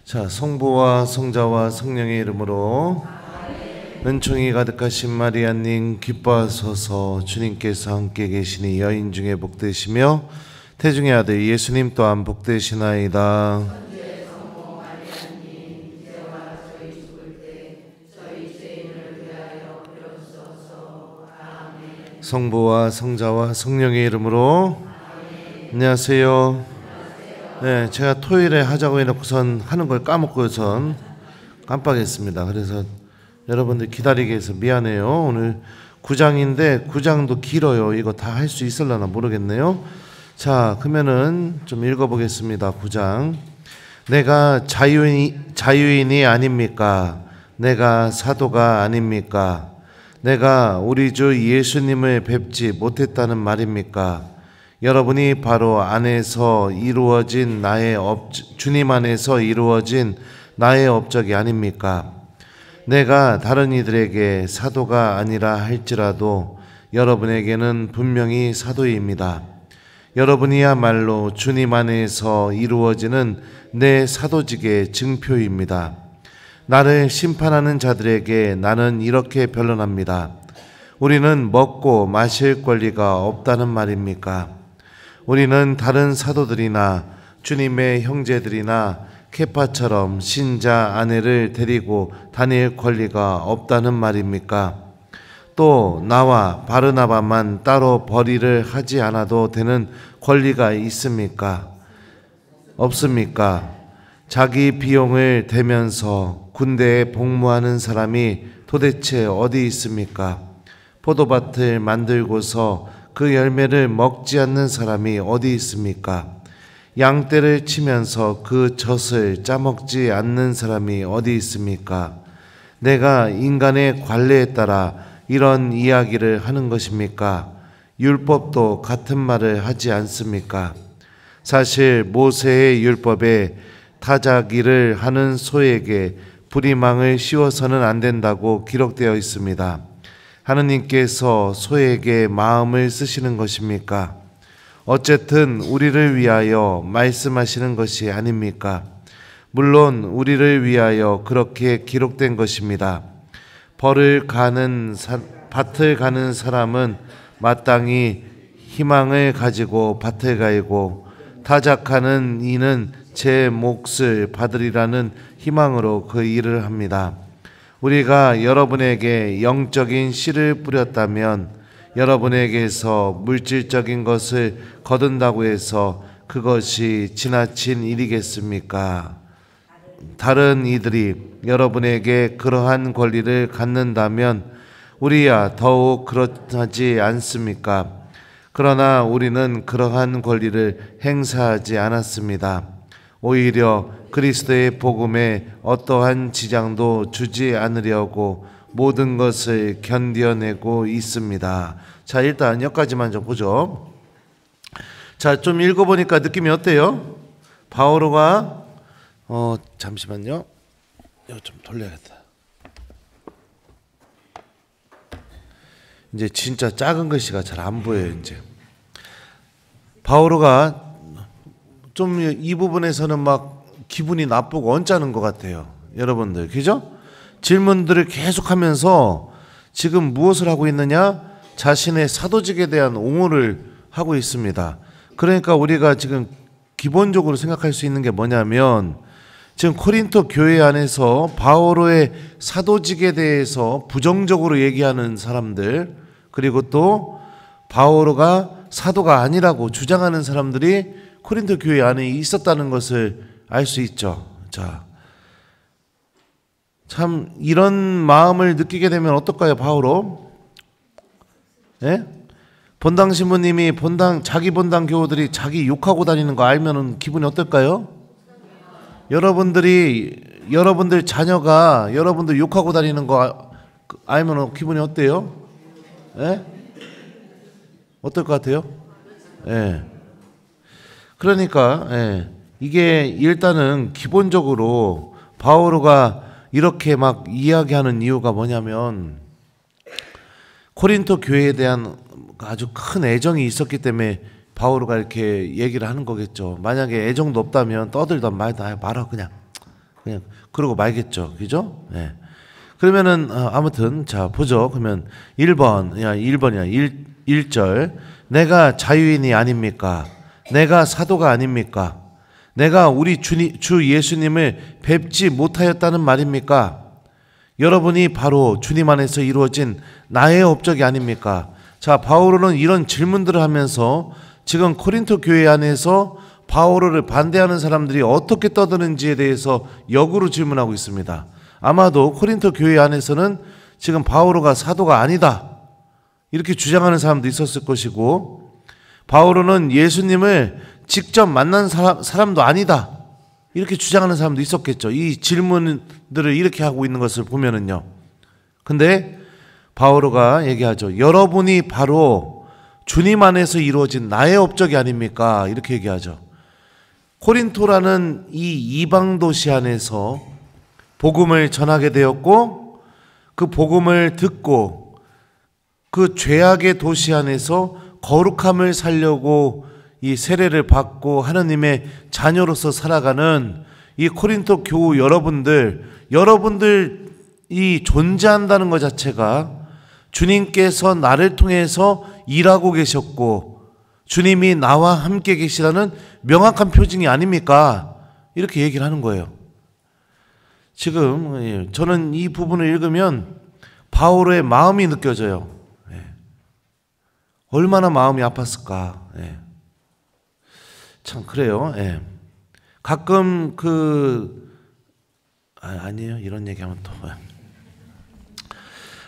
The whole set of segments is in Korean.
자, 성부와 성자와 성령의 이름으로 은총이 가득하신 마리아님 기뻐하소서. 주님께서 함께 계시니 여인 중에 복되시며 태중의 아들 예수님 또한 복되시나이다. 성부와 성자와 성령의 이름으로. 안녕하세요. 네, 제가 토요일에 하자고 해놓고선 하는 걸 까먹고선 깜빡했습니다. 그래서 여러분들 기다리게 해서 미안해요. 오늘 9장인데 9장도 길어요. 이거 다 할 수 있을려나 모르겠네요. 자, 그러면은 좀 읽어보겠습니다. 9장. 내가 자유인이 아닙니까? 내가 사도가 아닙니까? 내가 우리 주 예수님을 뵙지 못했다는 말입니까? 여러분이 바로 안에서 이루어진 주님 안에서 이루어진 나의 업적이 아닙니까? 내가 다른 이들에게 사도가 아니라 할지라도 여러분에게는 분명히 사도입니다. 여러분이야말로 주님 안에서 이루어지는 내 사도직의 증표입니다. 나를 심판하는 자들에게 나는 이렇게 변론합니다. 우리는 먹고 마실 권리가 없다는 말입니까? 우리는 다른 사도들이나 주님의 형제들이나 케파처럼 신자 아내를 데리고 다닐 권리가 없다는 말입니까? 또 나와 바르나바만 따로 벌이를 하지 않아도 되는 권리가 있습니까? 없습니까? 자기 비용을 대면서 군대에 복무하는 사람이 도대체 어디 있습니까? 포도밭을 만들고서 그 열매를 먹지 않는 사람이 어디 있습니까? 양떼를 치면서 그 젖을 짜먹지 않는 사람이 어디 있습니까? 내가 인간의 관례에 따라 이런 이야기를 하는 것입니까? 율법도 같은 말을 하지 않습니까? 사실 모세의 율법에 타자기를 하는 소에게 부리망을 씌워서는 안 된다고 기록되어 있습니다. 하느님께서 소에게 마음을 쓰시는 것입니까? 어쨌든 우리를 위하여 말씀하시는 것이 아닙니까? 물론 우리를 위하여 그렇게 기록된 것입니다. 밭을 가는 사람은 마땅히 희망을 가지고 밭을 가이고 타작하는 이는 제 몫을 받으리라는 희망으로 그 일을 합니다. 우리가 여러분에게 영적인 씨를 뿌렸다면 여러분에게서 물질적인 것을 거둔다고 해서 그것이 지나친 일이겠습니까? 다른 이들이 여러분에게 그러한 권리를 갖는다면 우리야 더욱 그렇지 않습니까? 그러나 우리는 그러한 권리를 행사하지 않았습니다. 오히려 그리스도의 복음에 어떠한 지장도 주지 않으려고 모든 것을 견뎌내고 있습니다. 자, 일단 여기까지만 좀 보죠. 자, 좀 읽어보니까 느낌이 어때요? 바오로가 잠시만요. 이거 좀 돌려야겠다. 이제 진짜 작은 글씨가 잘 안 보여요. 이제 바오로가 좀 이 부분에서는 막 기분이 나쁘고 언짢은 것 같아요. 여러분들, 그죠? 질문들을 계속하면서 지금 무엇을 하고 있느냐? 자신의 사도직에 대한 옹호를 하고 있습니다. 그러니까 우리가 지금 기본적으로 생각할 수 있는 게 뭐냐면 지금 코린토 교회 안에서 바오로의 사도직에 대해서 부정적으로 얘기하는 사람들, 그리고 또 바오로가 사도가 아니라고 주장하는 사람들이 코린토 교회 안에 있었다는 것을 알 수 있죠. 자, 참 이런 마음을 느끼게 되면 어떨까요, 바오로? 예? 본당 신부님이 자기 본당 교우들이 자기 욕하고 다니는 거 알면은 기분이 어떨까요? 여러분들 자녀가 여러분들 욕하고 다니는 거 알면 기분이 어때요? 예? 어떨 것 같아요? 예. 그러니까 이게 일단은 기본적으로 바오로가 이렇게 막 이야기하는 이유가 뭐냐면 코린토 교회에 대한 아주 큰 애정이 있었기 때문에 바오로가 이렇게 얘기를 하는 거겠죠. 만약에 애정도 없다면 떠들던 말도 말아 그냥 그냥 그러고 말겠죠. 그죠? 예. 그러면은 아무튼 자 보죠. 그러면 1번이야 1절 내가 자유인이 아닙니까? 내가 사도가 아닙니까? 내가 우리 주 예수님을 뵙지 못하였다는 말입니까? 여러분이 바로 주님 안에서 이루어진 나의 업적이 아닙니까? 자, 바오로는 이런 질문들을 하면서 지금 코린토 교회 안에서 바오로를 반대하는 사람들이 어떻게 떠드는지에 대해서 역으로 질문하고 있습니다. 아마도 코린토 교회 안에서는 지금 바오로가 사도가 아니다 이렇게 주장하는 사람도 있었을 것이고, 바오로는 예수님을 직접 만난 사람도 아니다 이렇게 주장하는 사람도 있었겠죠. 이 질문들을 이렇게 하고 있는 것을 보면은요. 근데 바오로가 얘기하죠. 여러분이 바로 주님 안에서 이루어진 나의 업적이 아닙니까? 이렇게 얘기하죠. 코린토라는 이 이방 도시 안에서 복음을 전하게 되었고, 그 복음을 듣고 그 죄악의 도시 안에서 거룩함을 살려고 이 세례를 받고 하나님의 자녀로서 살아가는 이 코린토 교우 여러분들이 존재한다는 것 자체가 주님께서 나를 통해서 일하고 계셨고 주님이 나와 함께 계시라는 명확한 표징이 아닙니까? 이렇게 얘기를 하는 거예요. 지금 저는 이 부분을 읽으면 바오로의 마음이 느껴져요. 얼마나 마음이 아팠을까. 참 그래요. 가끔 아니에요. 이런 얘기하면 또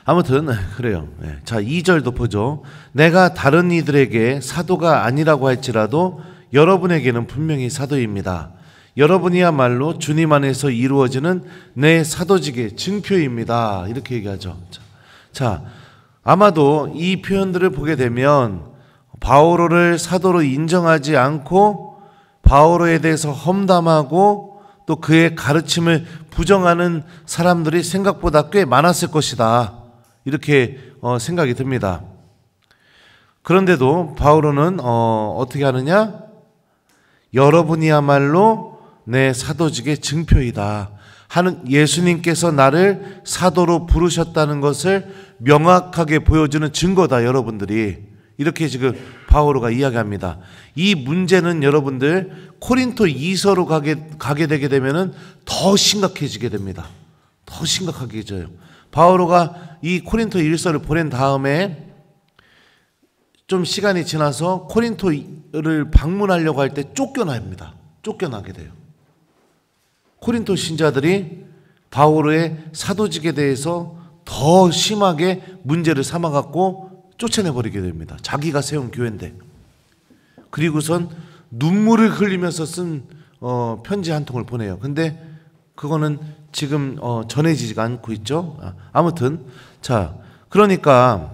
아무튼 그래요. 자 2절도 보죠. 내가 다른 이들에게 사도가 아니라고 할지라도 여러분에게는 분명히 사도입니다. 여러분이야말로 주님 안에서 이루어지는 내 사도직의 증표입니다. 이렇게 얘기하죠. 자 아마도 이 표현들을 보게 되면 바오로를 사도로 인정하지 않고 바오로에 대해서 험담하고 또 그의 가르침을 부정하는 사람들이 생각보다 꽤 많았을 것이다. 이렇게 생각이 듭니다. 그런데도 바오로는 어떻게 하느냐? 여러분이야말로 내 사도직의 증표이다. 하는 예수님께서 나를 사도로 부르셨다는 것을 명확하게 보여주는 증거다. 여러분들이 이렇게 지금 바오로가 이야기합니다. 이 문제는 여러분들 코린토 2서로 가게 되게 되면은 더 심각해지게 됩니다. 더 심각하게져요. 바오로가 이 코린토 1서를 보낸 다음에 좀 시간이 지나서 코린토를 방문하려고 할 때 쫓겨납니다. 쫓겨나게 돼요. 코린토 신자들이 바오로의 사도직에 대해서 더 심하게 문제를 삼아갖고 쫓아내버리게 됩니다. 자기가 세운 교회인데. 그리고선 눈물을 흘리면서 쓴 편지 한 통을 보내요. 근데 그거는 지금 전해지지가 않고 있죠. 아무튼 자 그러니까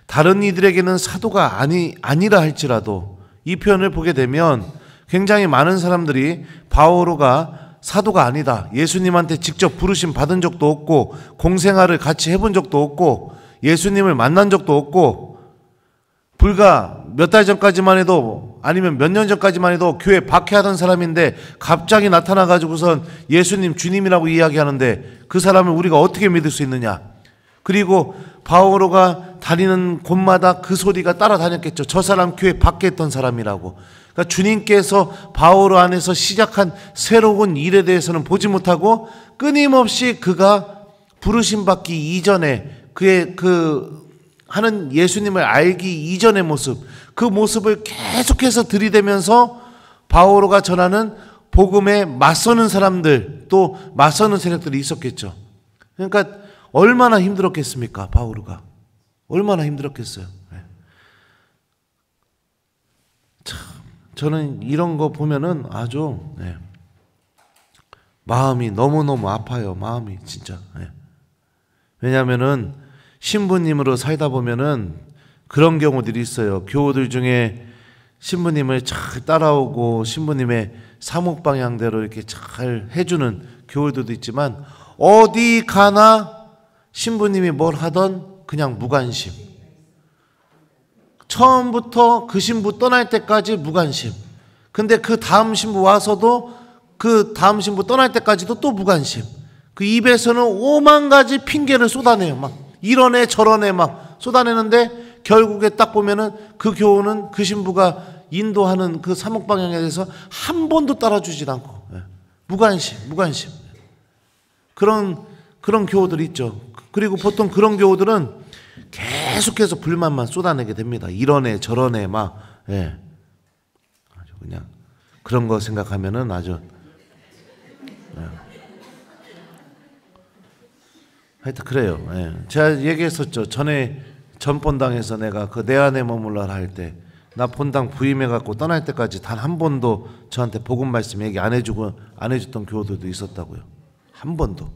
다른 이들에게는 사도가 아니라 할지라도 이 표현을 보게 되면 굉장히 많은 사람들이 바오로가 사도가 아니다. 예수님한테 직접 부르심 받은 적도 없고 공생활을 같이 해본 적도 없고 예수님을 만난 적도 없고 불과 몇 달 전까지만 해도 아니면 몇 년 전까지만 해도 교회 박해하던 사람인데 갑자기 나타나가지고선 예수님 주님이라고 이야기하는데 그 사람을 우리가 어떻게 믿을 수 있느냐. 그리고 바오로가 다니는 곳마다 그 소리가 따라다녔겠죠. 저 사람 교회 박해했던 사람이라고. 그러니까 주님께서 바오로 안에서 시작한 새로운 일에 대해서는 보지 못하고 끊임없이 그가 부르심 받기 이전에 그의 하는 예수님을 알기 이전의 모습, 그 모습을 계속해서 들이대면서 바오로가 전하는 복음에 맞서는 사람들, 또 맞서는 세력들이 있었겠죠. 그러니까 얼마나 힘들었겠습니까? 바오로가 얼마나 힘들었겠어요. 참 저는 이런 거 보면은 아주 마음이 너무너무 아파요. 마음이 진짜. 왜냐하면은 신부님으로 살다 보면은 그런 경우들이 있어요. 교우들 중에 신부님을 잘 따라오고 신부님의 사목 방향대로 이렇게 잘 해주는 교우들도 있지만 어디 가나 신부님이 뭘 하던 그냥 무관심. 처음부터 그 신부 떠날 때까지 무관심. 근데 그 다음 신부 와서도 그 다음 신부 떠날 때까지도 또 무관심. 그 입에서는 오만 가지 핑계를 쏟아내요. 막 이러네 저러네 막 쏟아내는데 결국에 딱 보면은 그 교우는 그 신부가 인도하는 그 사목 방향에 대해서 한 번도 따라주질 않고 무관심. 그런 교우들이 있죠. 그리고 보통 그런 교우들은 계속해서 불만만 쏟아내게 됩니다. 이러네 저러네 막 아주 그냥 그런 거 생각하면은 아주 하여튼 그래요. 제가 얘기했었죠. 전 본당에서 내가 그 내 안에 머물러라 할 때 나 본당 부임해갖고 떠날 때까지 단 한 번도 저한테 복음 말씀 얘기 안 해줬던 교우들도 있었다고요. 한 번도.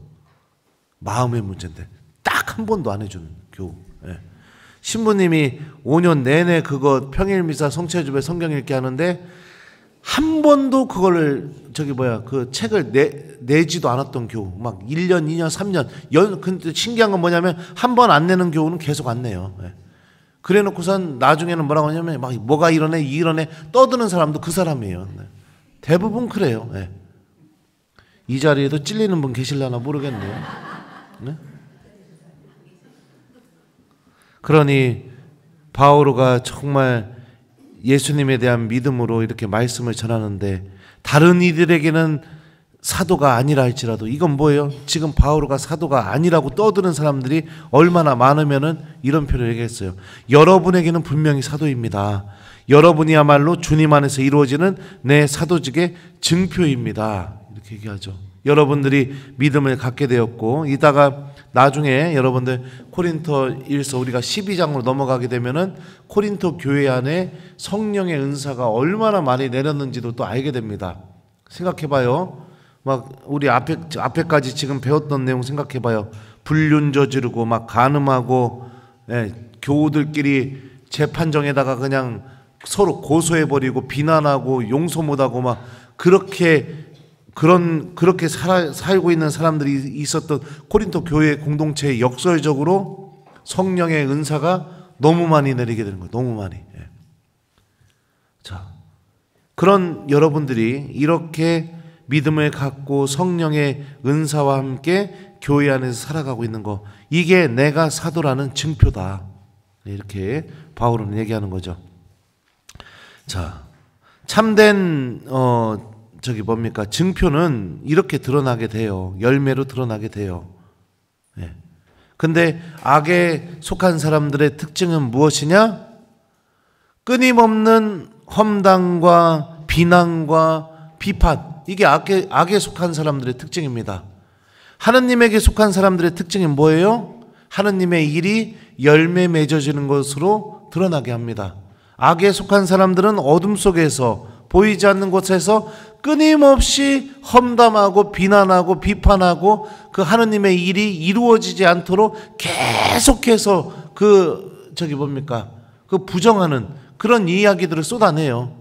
마음의 문제인데 딱 한 번도 안 해주는 교우. 신부님이 5년 내내 그거 평일미사 성체주배 성경 읽게 하는데 한 번도 그거를 그 책을 내지도 않았던 교우. 막 1년, 2년, 3년 근데 신기한 건 뭐냐면 한 번 안 내는 교우는 계속 안 내요. 그래 놓고선 나중에는 뭐라고 하냐면 막 뭐가 이러네 떠드는 사람도 그 사람이에요. 대부분 그래요. 이 자리에도 찔리는 분 계실려나 모르겠네요. 그러니 바오로가 정말 예수님에 대한 믿음으로 이렇게 말씀을 전하는데 다른 이들에게는 사도가 아니라 할지라도 이건 뭐예요? 지금 바오로가 사도가 아니라고 떠드는 사람들이 얼마나 많으면은 이런 표현을 얘기했어요. 여러분에게는 분명히 사도입니다. 여러분이야말로 주님 안에서 이루어지는 내 사도직의 증표입니다. 이렇게 얘기하죠. 여러분들이 믿음을 갖게 되었고 이따가 나중에 여러분들 코린토일서 우리가 12장으로 넘어가게 되면은 코린토 교회 안에 성령의 은사가 얼마나 많이 내렸는지도 또 알게 됩니다. 생각해봐요. 막 우리 앞에까지 지금 배웠던 내용 생각해봐요. 불륜 저지르고 막 간음하고 교우들끼리 재판정에다가 그냥 서로 고소해버리고 비난하고 용서 못하고 막 그렇게 살고 있는 사람들이 있었던 코린토 교회 공동체의 역설적으로 성령의 은사가 너무 많이 내리게 되는 거예요. 너무 많이. 자, 그런 여러분들이 이렇게 믿음을 갖고 성령의 은사와 함께 교회 안에서 살아가고 있는 거, 이게 내가 사도라는 증표다. 이렇게 바울은 얘기하는 거죠. 자, 참된 증표는 이렇게 드러나게 돼요. 열매로 드러나게 돼요. 근데 악에 속한 사람들의 특징은 무엇이냐? 끊임없는 험담과 비난과 비판. 이게 악에 속한 사람들의 특징입니다. 하느님에게 속한 사람들의 특징은 뭐예요? 하느님의 일이 열매 맺어지는 것으로 드러나게 합니다. 악에 속한 사람들은 어둠 속에서 보이지 않는 곳에서 끊임없이 험담하고 비난하고 비판하고 그 하느님의 일이 이루어지지 않도록 계속해서 그 부정하는 그런 이야기들을 쏟아내요.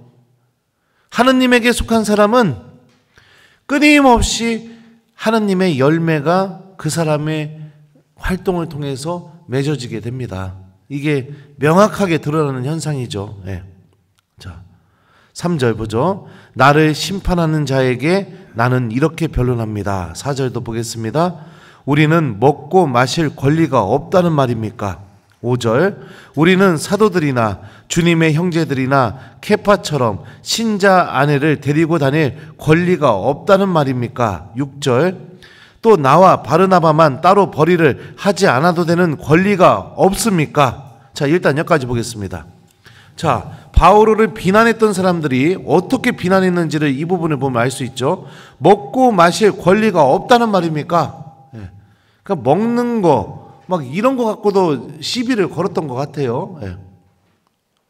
하느님에게 속한 사람은 끊임없이 하느님의 열매가 그 사람의 활동을 통해서 맺어지게 됩니다. 이게 명확하게 드러나는 현상이죠. 자, 3절 보죠. 나를 심판하는 자에게 나는 이렇게 변론합니다. 4절도 보겠습니다. 우리는 먹고 마실 권리가 없다는 말입니까? 5절 우리는 사도들이나 주님의 형제들이나 케파처럼 신자 아내를 데리고 다닐 권리가 없다는 말입니까? 6절 또 나와 바르나바만 따로 벌이를 하지 않아도 되는 권리가 없습니까? 자, 일단 여기까지 보겠습니다. 자, 바오로를 비난했던 사람들이 어떻게 비난했는지를 이 부분을 보면 알 수 있죠. 먹고 마실 권리가 없다는 말입니까? 그러니까 먹는 거 막 이런 거 갖고도 시비를 걸었던 것 같아요.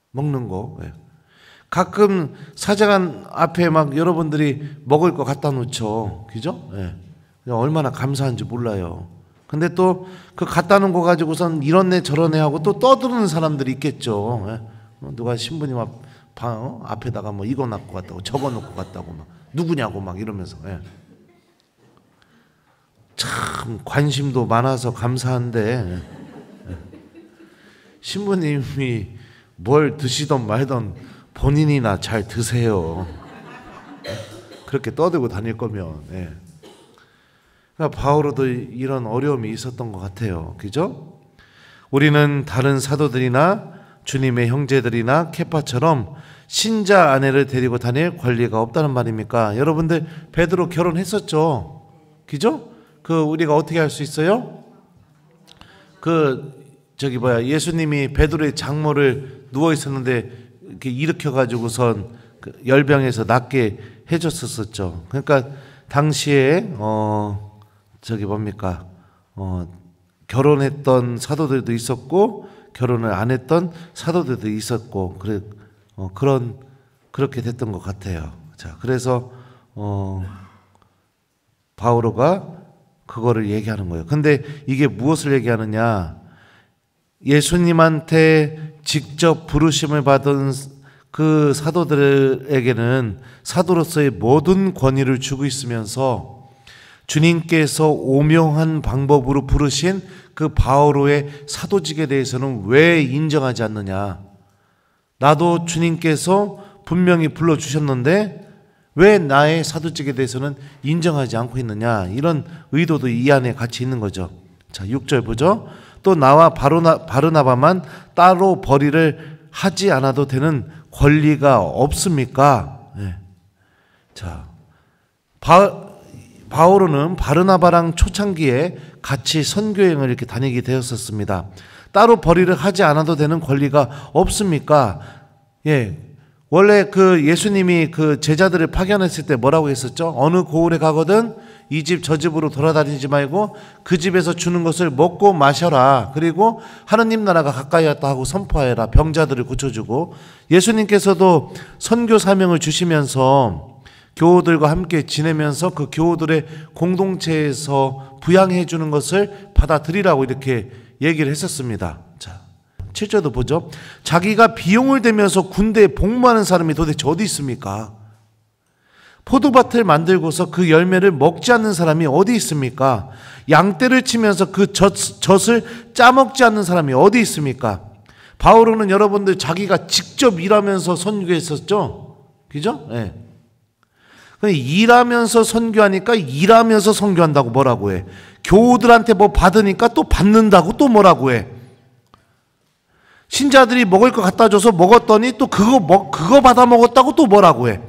먹는 거. 가끔 사제관 앞에 막 여러분들이 먹을 거 갖다 놓죠. 그죠? 얼마나 감사한지 몰라요. 근데 또 그 갖다 놓은 거 가지고선 이런 애 저런 애 하고 또 떠드는 사람들이 있겠죠. 누가 신부님 앞에다가 뭐 이거 놨고 갔다고 저거 놓고 갔다고 막 누구냐고 막 이러면서. 참 관심도 많아서 감사한데 신부님이 뭘 드시던 말던 본인이나 잘 드세요. 그렇게 떠들고 다닐 거면. 예. 그러니까 바오로도 이런 어려움이 있었던 것 같아요. 그죠? 우리는 다른 사도들이나 주님의 형제들이나 케파처럼 신자 아내를 데리고 다닐 권리가 없다는 말입니까? 여러분들 베드로 결혼했었죠. 그죠? 우리가 어떻게 할 수 있어요? 예수님이 베드로의 장모를 누워 있었는데 이렇게 일으켜 가지고선 열병에서 낫게 해줬었죠. 그러니까 당시에 결혼했던 사도들도 있었고 결혼을 안 했던 사도들도 있었고 그렇게 됐던 것 같아요. 자, 그래서 바오로가 그거를 얘기하는 거예요. 근데 이게 무엇을 얘기하느냐? 예수님한테 직접 부르심을 받은 그 사도들에게는 사도로서의 모든 권위를 주고 있으면서 주님께서 오명한 방법으로 부르신 그 바오로의 사도직에 대해서는 왜 인정하지 않느냐? 나도 주님께서 분명히 불러주셨는데 왜 나의 사도직에 대해서는 인정하지 않고 있느냐? 이런 의도도 이 안에 같이 있는 거죠. 자, 6절 보죠. 또 나와 바르나바만 따로 벌이를 하지 않아도 되는 권리가 없습니까? 네. 자, 바오로는 바르나바랑 초창기에 같이 선교행을 이렇게 다니게 되었었습니다. 따로 벌이를 하지 않아도 되는 권리가 없습니까? 예. 원래 예수님이 제자들을 파견했을 때 뭐라고 했었죠? 어느 고을에 가거든 이 집 저 집으로 돌아다니지 말고 그 집에서 주는 것을 먹고 마셔라. 그리고 하느님 나라가 가까이 왔다 하고 선포하여라. 병자들을 고쳐주고, 예수님께서도 선교 사명을 주시면서 교우들과 함께 지내면서 그 교우들의 공동체에서 부양해 주는 것을 받아들이라고 이렇게 얘기를 했었습니다. 자, 7절도 보죠. 자기가 비용을 대면서 군대에 복무하는 사람이 도대체 어디 있습니까? 포도밭을 만들고서 그 열매를 먹지 않는 사람이 어디 있습니까? 양떼를 치면서 그 젖을 짜먹지 않는 사람이 어디 있습니까? 바오로는 여러분들 자기가 직접 일하면서 선교했었죠? 그죠? 예. 네. 일하면서 선교하니까 일하면서 선교한다고 뭐라고 해? 교우들한테 뭐 받으니까 또 받는다고 또 뭐라고 해? 신자들이 먹을 거 갖다 줘서 먹었더니 또 그거 받아 먹었다고 또 뭐라고 해?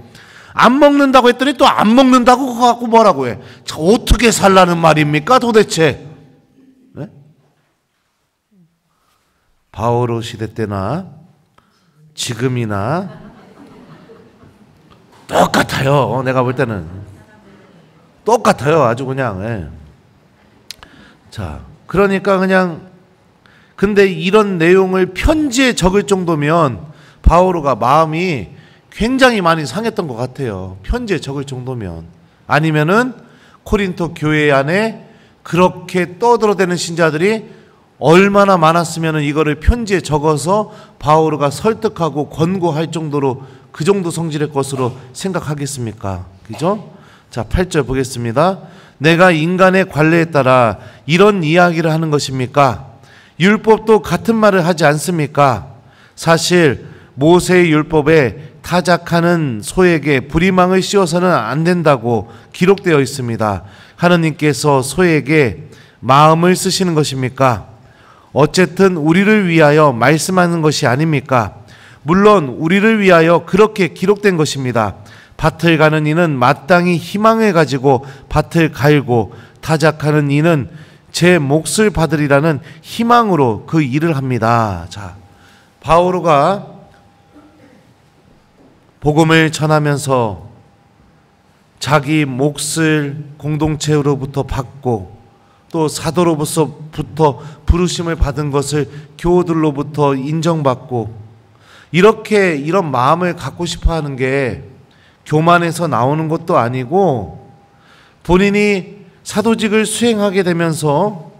안 먹는다고 했더니 또 안 먹는다고 그거 갖고 뭐라고 해? 어떻게 살라는 말입니까 도대체? 네? 바오로 시대 때나 지금이나 똑같아요. 내가 볼 때는 똑같아요. 아주 그냥. 예. 자, 그러니까 그냥, 근데 이런 내용을 편지에 적을 정도면 바오로가 마음이 굉장히 많이 상했던 것 같아요. 편지에 적을 정도면. 아니면은 코린토 교회 안에 그렇게 떠들어대는 신자들이 얼마나 많았으면 이거를 편지에 적어서 바오로가 설득하고 권고할 정도로 그 정도 성질의 것으로 생각하겠습니까? 그죠? 자, 8절 보겠습니다. 내가 인간의 관례에 따라 이런 이야기를 하는 것입니까? 율법도 같은 말을 하지 않습니까? 사실 모세의 율법에 타작하는 소에게 부리망을 씌워서는 안 된다고 기록되어 있습니다. 하느님께서 소에게 마음을 쓰시는 것입니까? 어쨌든 우리를 위하여 말씀하는 것이 아닙니까? 물론 우리를 위하여 그렇게 기록된 것입니다. 밭을 가는 이는 마땅히 희망을 가지고 밭을 갈고, 타작하는 이는 제 몫을 받으리라는 희망으로 그 일을 합니다. 자, 바오로가 복음을 전하면서 자기 몫을 공동체로부터 받고, 또 사도로부터 부르심을 받은 것을 교우들로부터 인정받고, 이런 마음을 갖고 싶어 하는 게 교만에서 나오는 것도 아니고, 본인이 사도직을 수행하게 되면서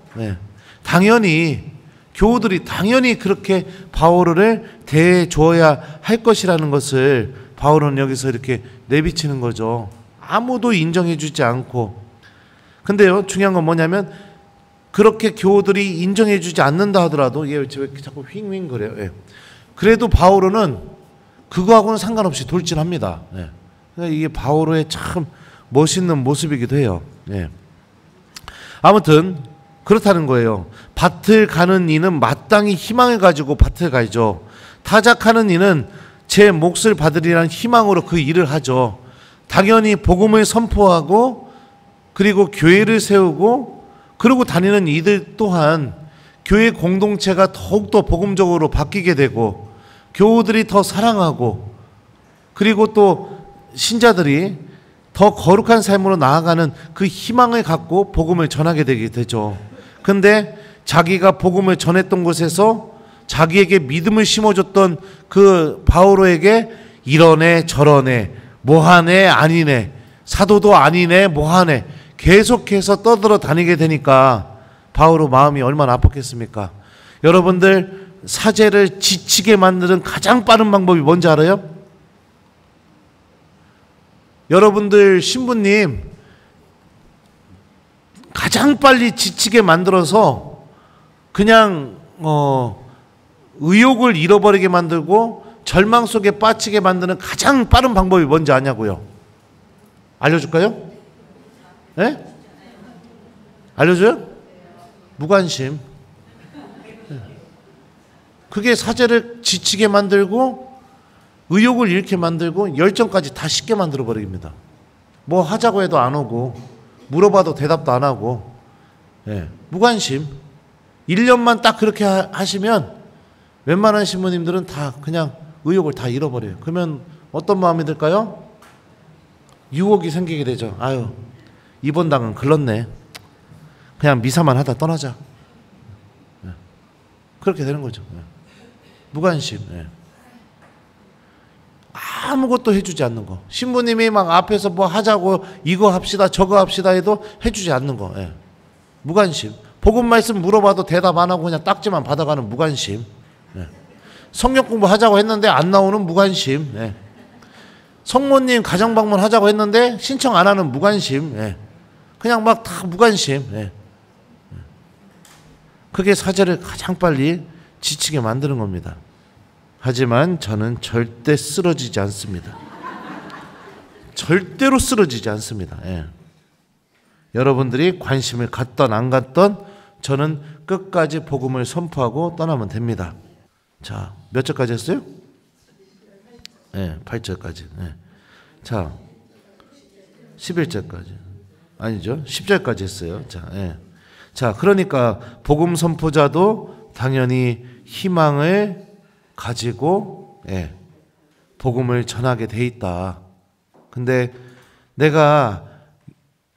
당연히 교우들이 당연히 그렇게 바오로를 대해 주어야 할 것이라는 것을 바오로는 여기서 이렇게 내비치는 거죠. 아무도 인정해 주지 않고. 근데요, 중요한 건 뭐냐면, 그렇게 교우들이 인정해 주지 않는다 하더라도, 얘 왜 자꾸 휑휑 그래요? 예. 그래도 바오로는 그거하고는 상관없이 돌진합니다. 예. 이게 바오로의 참 멋있는 모습이기도 해요. 예. 아무튼 그렇다는 거예요. 밭을 가는 이는 마땅히 희망을 가지고 밭을 가야죠. 타작하는 이는 제 몫을 받으리라는 희망으로 그 일을 하죠. 당연히 복음을 선포하고 그리고 교회를 세우고 그러고 다니는 이들 또한 교회 공동체가 더욱더 복음적으로 바뀌게 되고 교우들이 더 사랑하고 그리고 또 신자들이 더 거룩한 삶으로 나아가는 그 희망을 갖고 복음을 전하게 되게 되죠. 근데 자기가 복음을 전했던 곳에서 자기에게 믿음을 심어줬던 그 바오로에게 이러네 저러네 뭐하네 아니네 사도도 아니네 뭐하네 계속해서 떠들어 다니게 되니까 바오로 마음이 얼마나 아팠겠습니까? 여러분들 사제를 지치게 만드는 가장 빠른 방법이 뭔지 알아요? 여러분들 신부님 가장 빨리 지치게 만들어서 그냥 의욕을 잃어버리게 만들고 절망 속에 빠지게 만드는 가장 빠른 방법이 뭔지 아냐고요? 알려줄까요? 네? 알려줘요? 무관심. 그게 사제를 지치게 만들고 의욕을 잃게 만들고 열정까지 다 식게 만들어 버립니다. 뭐 하자고 해도 안 오고 물어봐도 대답도 안 하고 예, 무관심. 1년만 딱 그렇게 하시면 웬만한 신부님들은 다 그냥 의욕을 다 잃어버려요. 그러면 어떤 마음이 들까요? 유혹이 생기게 되죠. 아유 이번 당은 글렀네. 그냥 미사만 하다 떠나자. 예. 그렇게 되는 거죠. 예. 무관심. 예. 아무것도 해주지 않는 거. 신부님이 막 앞에서 뭐 하자고 이거 합시다 저거 합시다 해도 해주지 않는 거. 예. 무관심. 복음 말씀 물어봐도 대답 안 하고 그냥 딱지만 받아가는 무관심. 예. 성경 공부하자고 했는데 안 나오는 무관심. 예. 성모님 가정 방문 하자고 했는데 신청 안 하는 무관심. 예. 그냥 막 다 무관심. 예. 그게 사제를 가장 빨리 지치게 만드는 겁니다. 하지만 저는 절대 쓰러지지 않습니다. 절대로 쓰러지지 않습니다. 예. 여러분들이 관심을 갖던 안 갖던 저는 끝까지 복음을 선포하고 떠나면 됩니다. 자, 몇 절까지 했어요? 예, 8절까지. 예. 자, 11절까지. 아니죠. 10절까지 했어요. 자, 예. 자, 그러니까 복음 선포자도 당연히 희망을 가지고 예, 복음을 전하게 돼 있다. 근데 내가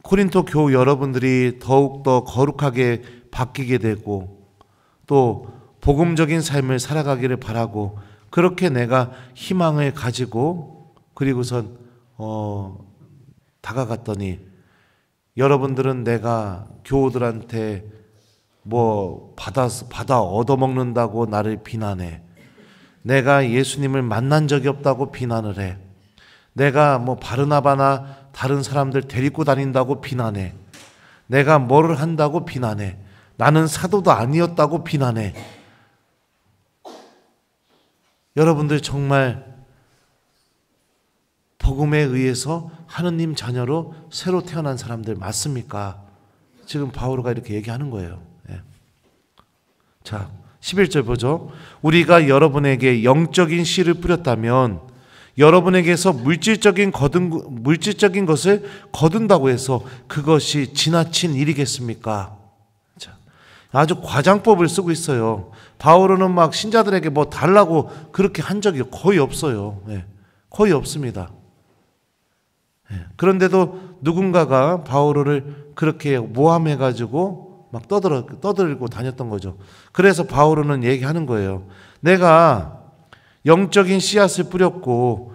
코린토 교우 여러분들이 더욱더 거룩하게 바뀌게 되고 또 복음적인 삶을 살아가기를 바라고 그렇게 내가 희망을 가지고 그리고선 다가갔더니 여러분들은 내가 교우들한테 뭐 받아 얻어먹는다고 나를 비난해. 내가 예수님을 만난 적이 없다고 비난을 해. 내가 뭐 바르나바나 다른 사람들 데리고 다닌다고 비난해. 내가 뭐를 한다고 비난해. 나는 사도도 아니었다고 비난해. 여러분들 정말 복음에 의해서 하느님 자녀로 새로 태어난 사람들 맞습니까? 지금 바오로가 이렇게 얘기하는 거예요. 예. 자, 11절 보죠. 우리가 여러분에게 영적인 씨를 뿌렸다면 여러분에게서 물질적인 것을 거둔다고 해서 그것이 지나친 일이겠습니까? 자, 아주 과장법을 쓰고 있어요. 바오로는 막 신자들에게 뭐 달라고 그렇게 한 적이 거의 없어요. 예, 거의 없습니다. 예, 그런데도 누군가가 바오로를 그렇게 모함해가지고 막 떠들고 다녔던 거죠. 그래서 바오로는 얘기하는 거예요. 내가 영적인 씨앗을 뿌렸고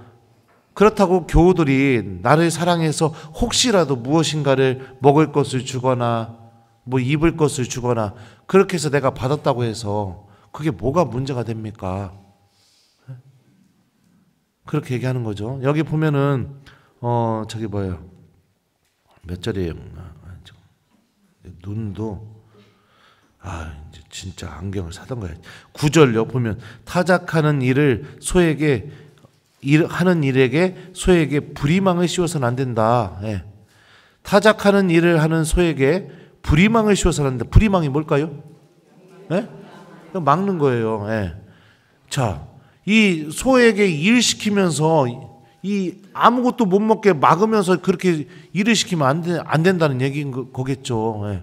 그렇다고 교우들이 나를 사랑해서 혹시라도 무엇인가를 먹을 것을 주거나 뭐 입을 것을 주거나 그렇게 해서 내가 받았다고 해서 그게 뭐가 문제가 됩니까? 그렇게 얘기하는 거죠. 여기 보면은 저기 뭐예요? 몇 절이에요? 눈도 이제 진짜 안경을 사던 거야. 9절요 보면 타작하는 일을 소에게 하는 일에게 소에게 불의망을 씌워서는 안 된다. 예. 타작하는 일을 하는 소에게 불의망을 씌워서는 안 된다. 불의망이 뭘까요? 예? 막는 거예요. 예. 자, 이 소에게 일 시키면서 이 아무것도 못 먹게 막으면서 그렇게 일을 시키면 안 된다는 얘기인 거겠죠. 예.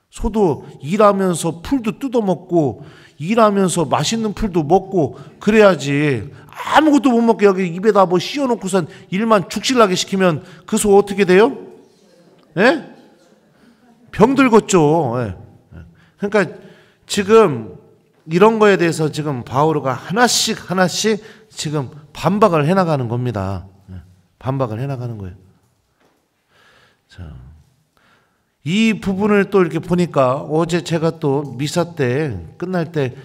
소도 일하면서 풀도 뜯어먹고 일하면서 맛있는 풀도 먹고 그래야지. 아무것도 못 먹게 여기 입에다 뭐 씌워놓고선 일만 죽실나게 시키면 그 소 어떻게 돼요? 예? 병들겠죠. 예. 그러니까 지금 이런 거에 대해서 지금 바오로가 하나씩 지금 반박을 해나가는 겁니다. 반박을 해나가는 거예요. 자, 이 부분을 또 이렇게 보니까 어제 제가 또 미사 때 끝날 때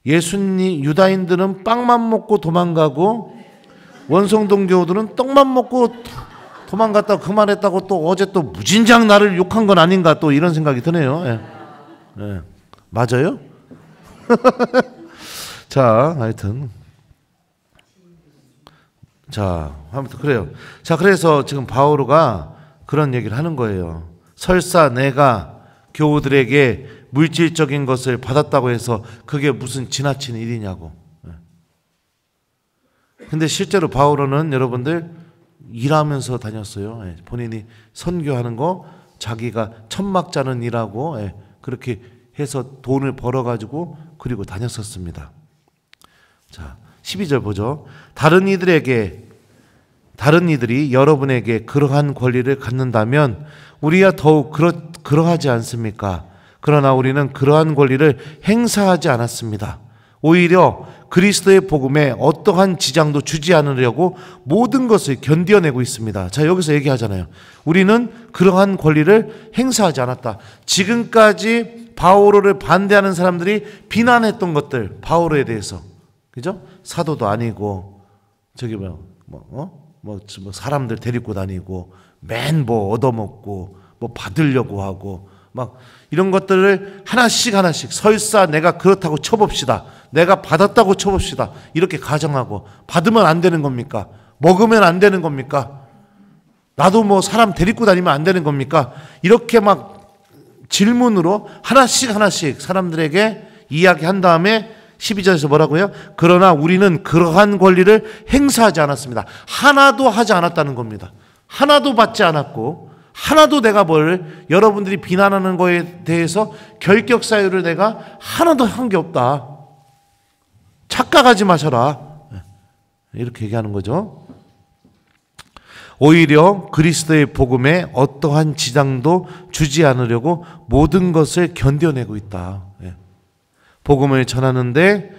예수님 유다인들은 빵만 먹고 도망가고 원성동 교우들은 떡만 먹고 도망갔다고 그만했다고 또 어제 또 무진장 나를 욕한 건 아닌가 또 이런 생각이 드네요. 예. 예. 맞아요? 자, 하여튼. 자, 아무튼 그래요. 자, 그래서 지금 바오로가 그런 얘기를 하는 거예요. 설사 내가 교우들에게 물질적인 것을 받았다고 해서 그게 무슨 지나친 일이냐고. 근데 실제로 바오로는 여러분들 일하면서 다녔어요. 본인이 선교하는 거 자기가 천막 짜는 일하고 그렇게 해서 돈을 벌어가지고 그리고 다녔었습니다. 자, 12절 보죠. 다른 이들이 여러분에게 그러한 권리를 갖는다면 우리야 더욱 그러하지 않습니까? 그러나 우리는 그러한 권리를 행사하지 않았습니다. 오히려 그리스도의 복음에 어떠한 지장도 주지 않으려고 모든 것을 견뎌내고 있습니다. 자, 여기서 얘기하잖아요. 우리는 그러한 권리를 행사하지 않았다. 지금까지 바오로를 반대하는 사람들이 비난했던 것들, 바오로에 대해서, 그죠? 사도도 아니고 저기 사람들 데리고 다니고 맨 뭐 얻어먹고 뭐 받으려고 하고 막 이런 것들을 하나씩 설사 내가 그렇다고 쳐봅시다. 내가 받았다고 쳐봅시다. 이렇게 가정하고 받으면 안 되는 겁니까? 먹으면 안 되는 겁니까? 나도 뭐 사람 데리고 다니면 안 되는 겁니까? 이렇게 막 질문으로 하나씩 사람들에게 이야기한 다음에 12절에서 뭐라고요? 그러나 우리는 그러한 권리를 행사하지 않았습니다. 하나도 하지 않았다는 겁니다. 하나도 받지 않았고 하나도 내가 여러분들이 비난하는 거에 대해서 결격 사유를 내가 하나도 한 게 없다. 착각하지 마셔라. 이렇게 얘기하는 거죠. 오히려 그리스도의 복음에 어떠한 지장도 주지 않으려고 모든 것을 견뎌내고 있다. 복음을 전하는데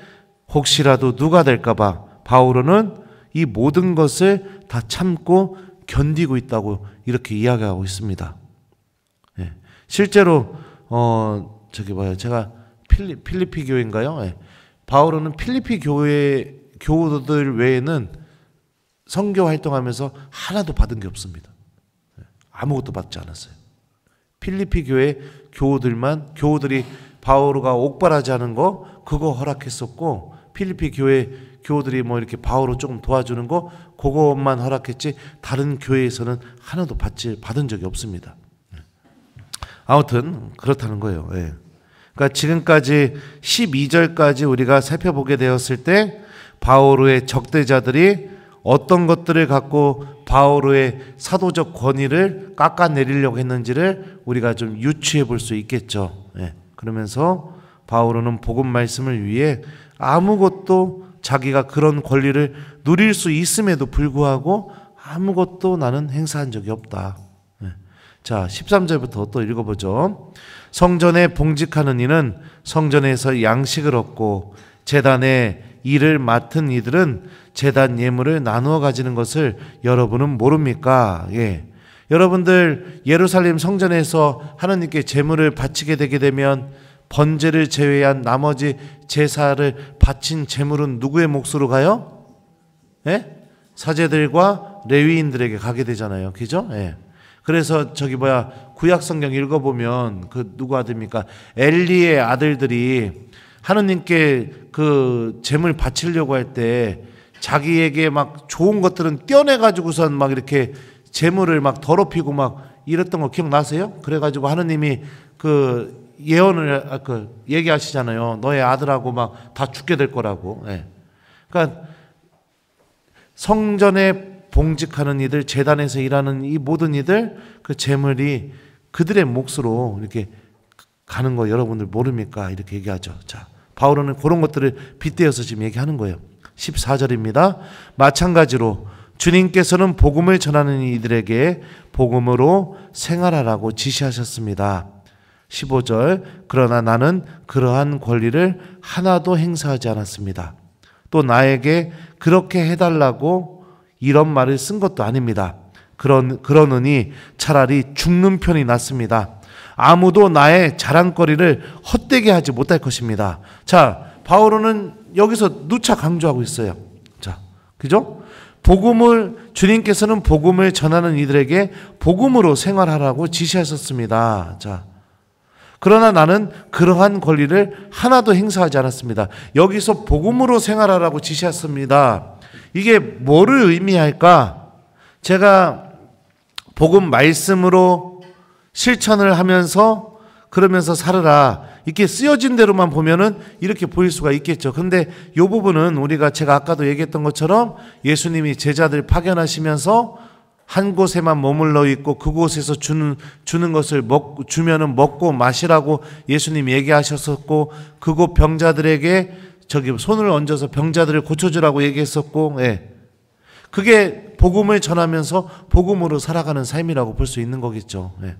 혹시라도 누가 될까봐 바오로는 이 모든 것을 다 참고 견디고 있다고 이렇게 이야기하고 있습니다. 실제로 제가 필리피 교회인가요? 바오로는 필리피 교회 교우들 외에는 선교 활동하면서 하나도 받은 게 없습니다. 아무것도 받지 않았어요. 필리피 교회 교우들이 바오로가 옥발하지 않은 거 그거 허락했었고 필리피 교회 교우들이 뭐 이렇게 바오로 조금 도와주는 거 그것만 허락했지 다른 교회에서는 하나도 받은 적이 없습니다. 아무튼 그렇다는 거예요. 그러니까 지금까지 12절까지 우리가 살펴보게 되었을 때 바오로의 적대자들이 어떤 것들을 갖고 바오로의 사도적 권위를 깎아내리려고 했는지를 우리가 좀 유추해 볼 수 있겠죠. 그러면서 바오로는 복음 말씀을 위해 아무것도 자기가 그런 권리를 누릴 수 있음에도 불구하고 아무것도 나는 행사한 적이 없다. 자, 13절부터 또 읽어보죠. 성전에 봉직하는 이는 성전에서 양식을 얻고 제단의 일을 맡은 이들은 제단 예물을 나누어 가지는 것을 여러분은 모릅니까? 여러분들 예루살렘 성전에서 하나님께 제물을 바치게 되게 되면 번제를 제외한 나머지 제사를 바친 제물은 누구의 몫으로 가요? 사제들과 레위인들에게 가게 되잖아요. 그죠? 그래서 구약 성경 읽어보면 그 누구 아들입니까? 엘리의 아들들이 하느님께 그 제물 바치려고 할 때 자기에게 막 좋은 것들은 떼어내가지고선 막 이렇게 재물을 막 더럽히고 막 이랬던 거 기억나세요? 그래가지고 하느님이 그 예언을 얘기하시잖아요. 너의 아들하고 막 다 죽게 될 거라고. 예. 그러니까 성전에 봉직하는 이들, 제단에서 일하는 이 모든 이들, 그 재물이 그들의 몫으로 이렇게 가는 거 여러분들 모릅니까? 이렇게 얘기하죠. 자, 바울은 그런 것들을 빗대어서 지금 얘기하는 거예요. 14절입니다. 마찬가지로 주님께서는 복음을 전하는 이들에게 복음으로 생활하라고 지시하셨습니다. 15절, 그러나 나는 그러한 권리를 하나도 행사하지 않았습니다. 또 나에게 그렇게 해달라고 이런 말을 쓴 것도 아닙니다. 그러느니 차라리 죽는 편이 낫습니다. 아무도 나의 자랑거리를 헛되게 하지 못할 것입니다. 자, 바울은 여기서 누차 강조하고 있어요. 자, 그죠? 주님께서는 복음을 전하는 이들에게 복음으로 생활하라고 지시하셨습니다. 자, 그러나 나는 그러한 권리를 하나도 행사하지 않았습니다. 여기서 복음으로 생활하라고 지시했습니다. 이게 뭐를 의미할까? 제가 복음 말씀으로 실천을 하면서 그러면서 살으라 이렇게 쓰여진 대로만 보면은 이렇게 보일 수가 있겠죠. 근데 이 부분은 제가 아까도 얘기했던 것처럼 예수님이 제자들 파견하시면서 한 곳에만 머물러 있고 그곳에서 주는 것을 주면은 먹고 마시라고 예수님이 얘기하셨었고, 그곳 병자들에게 손을 얹어서 병자들을 고쳐주라고 얘기했었고, 예. 그게 복음을 전하면서 복음으로 살아가는 삶이라고 볼 수 있는 거겠죠. 예.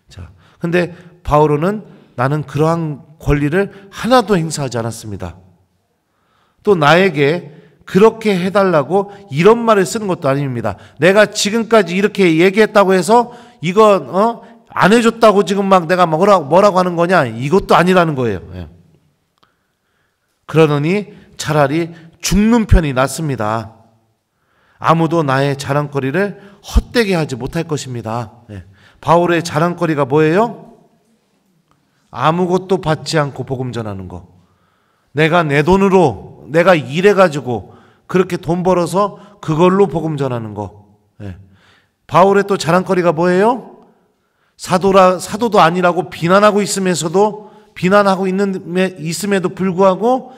자, 근데 바울은 나는 그러한 권리를 하나도 행사하지 않았습니다. 또 나에게 그렇게 해달라고 이런 말을 쓰는 것도 아닙니다. 내가 지금까지 이렇게 얘기했다고 해서 이거 안 해줬다고 지금 막 내가 뭐라고 하는 거냐, 이것도 아니라는 거예요. 예. 그러느니 차라리 죽는 편이 낫습니다. 아무도 나의 자랑거리를 헛되게 하지 못할 것입니다. 예. 바울의 자랑거리가 뭐예요? 아무것도 받지 않고 복음 전하는 거. 내가 내 돈으로 내가 일해가지고 그렇게 돈 벌어서 그걸로 복음 전하는 거. 예. 바울의 또 자랑거리가 뭐예요? 사도도 아니라고 비난하고 있음에도 불구하고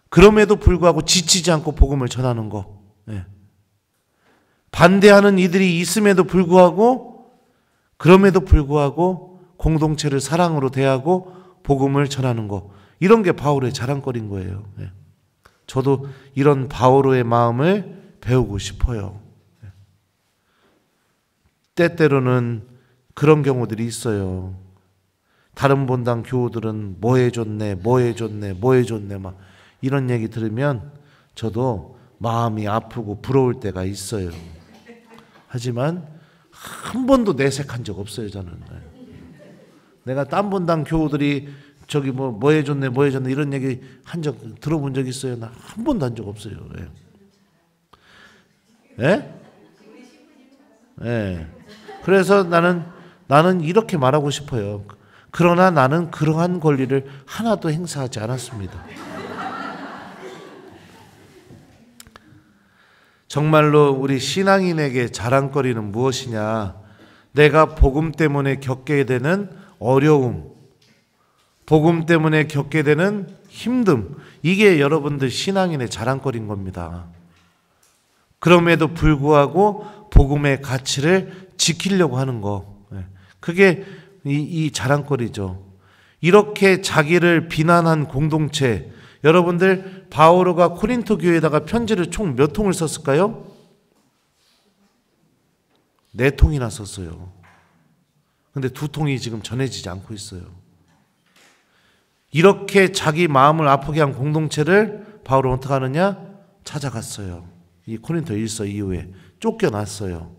그럼에도 불구하고 지치지 않고 복음을 전하는 거. 예. 반대하는 이들이 있음에도 불구하고 그럼에도 불구하고 공동체를 사랑으로 대하고 복음을 전하는 거. 이런 게 바울의 자랑거리인 거예요. 예. 저도 이런 바울의 마음을 배우고 싶어요. 예. 때때로는 그런 경우들이 있어요. 다른 본당 교우들은 뭐 해줬네 막 이런 얘기 들으면 저도 마음이 아프고 부러울 때가 있어요. 하지만 한 번도 내색한 적 없어요, 저는. 내가 딴 본당 교우들이 뭐 해줬네 이런 얘기 들어본 적 있어요? 나 한 번도 한 적 없어요. 예? 예? 예. 그래서 나는 이렇게 말하고 싶어요. 그러나 나는 그러한 권리를 하나도 행사하지 않았습니다. 정말로 우리 신앙인에게 자랑거리는 무엇이냐? 내가 복음 때문에 겪게 되는 어려움, 복음 때문에 겪게 되는 힘듦, 이게 여러분들 신앙인의 자랑거리인 겁니다. 그럼에도 불구하고 복음의 가치를 지키려고 하는 거, 그게 이 자랑거리죠. 이렇게 자기를 비난한 공동체, 여러분들 바오로가 코린토 교회에다가 편지를 총 몇 통을 썼을까요? 4통이나 썼어요. 근데 2통이 지금 전해지지 않고 있어요. 이렇게 자기 마음을 아프게 한 공동체를 바울은 어떻게 하느냐? 찾아갔어요. 이 코린토 1서 이후에 쫓겨났어요.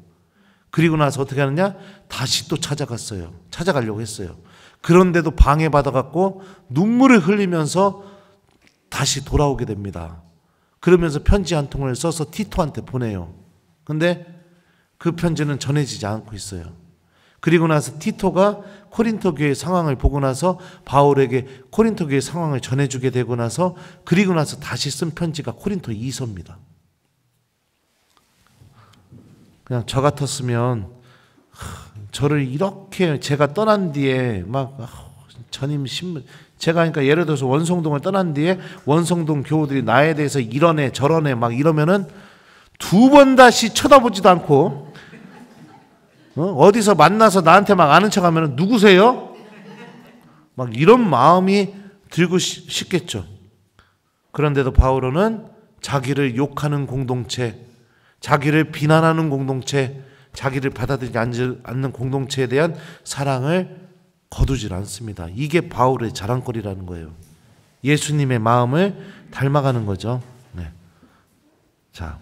그리고 나서 어떻게 하느냐? 다시 또 찾아갔어요. 찾아가려고 했어요. 그런데도 방해받아갖고 눈물을 흘리면서 다시 돌아오게 됩니다. 그러면서 편지 한 통을 써서 티토한테 보내요. 근데 그 편지는 전해지지 않고 있어요. 그리고 나서 티토가 코린토 교회 상황을 보고 나서 바울에게 코린토 교회 상황을 전해주게 되고 나서 그리고 나서 다시 쓴 편지가 코린토 2서입니다. 그냥 저 같았으면 저를 이렇게 제가 떠난 뒤에 막 전임 신문 제가 그러니까 예를 들어서 원성동을 떠난 뒤에 원성동 교우들이 나에 대해서 이러네 저러네 막 이러면은 두 번 다시 쳐다보지도 않고 어디서 만나서 나한테 막 아는 척하면 누구세요? 막 이런 마음이 들고 싶겠죠. 그런데도 바울은 자기를 욕하는 공동체, 자기를 비난하는 공동체, 자기를 받아들이지 않는 공동체에 대한 사랑을 거두질 않습니다. 이게 바울의 자랑거리라는 거예요. 예수님의 마음을 닮아가는 거죠. 네. 자,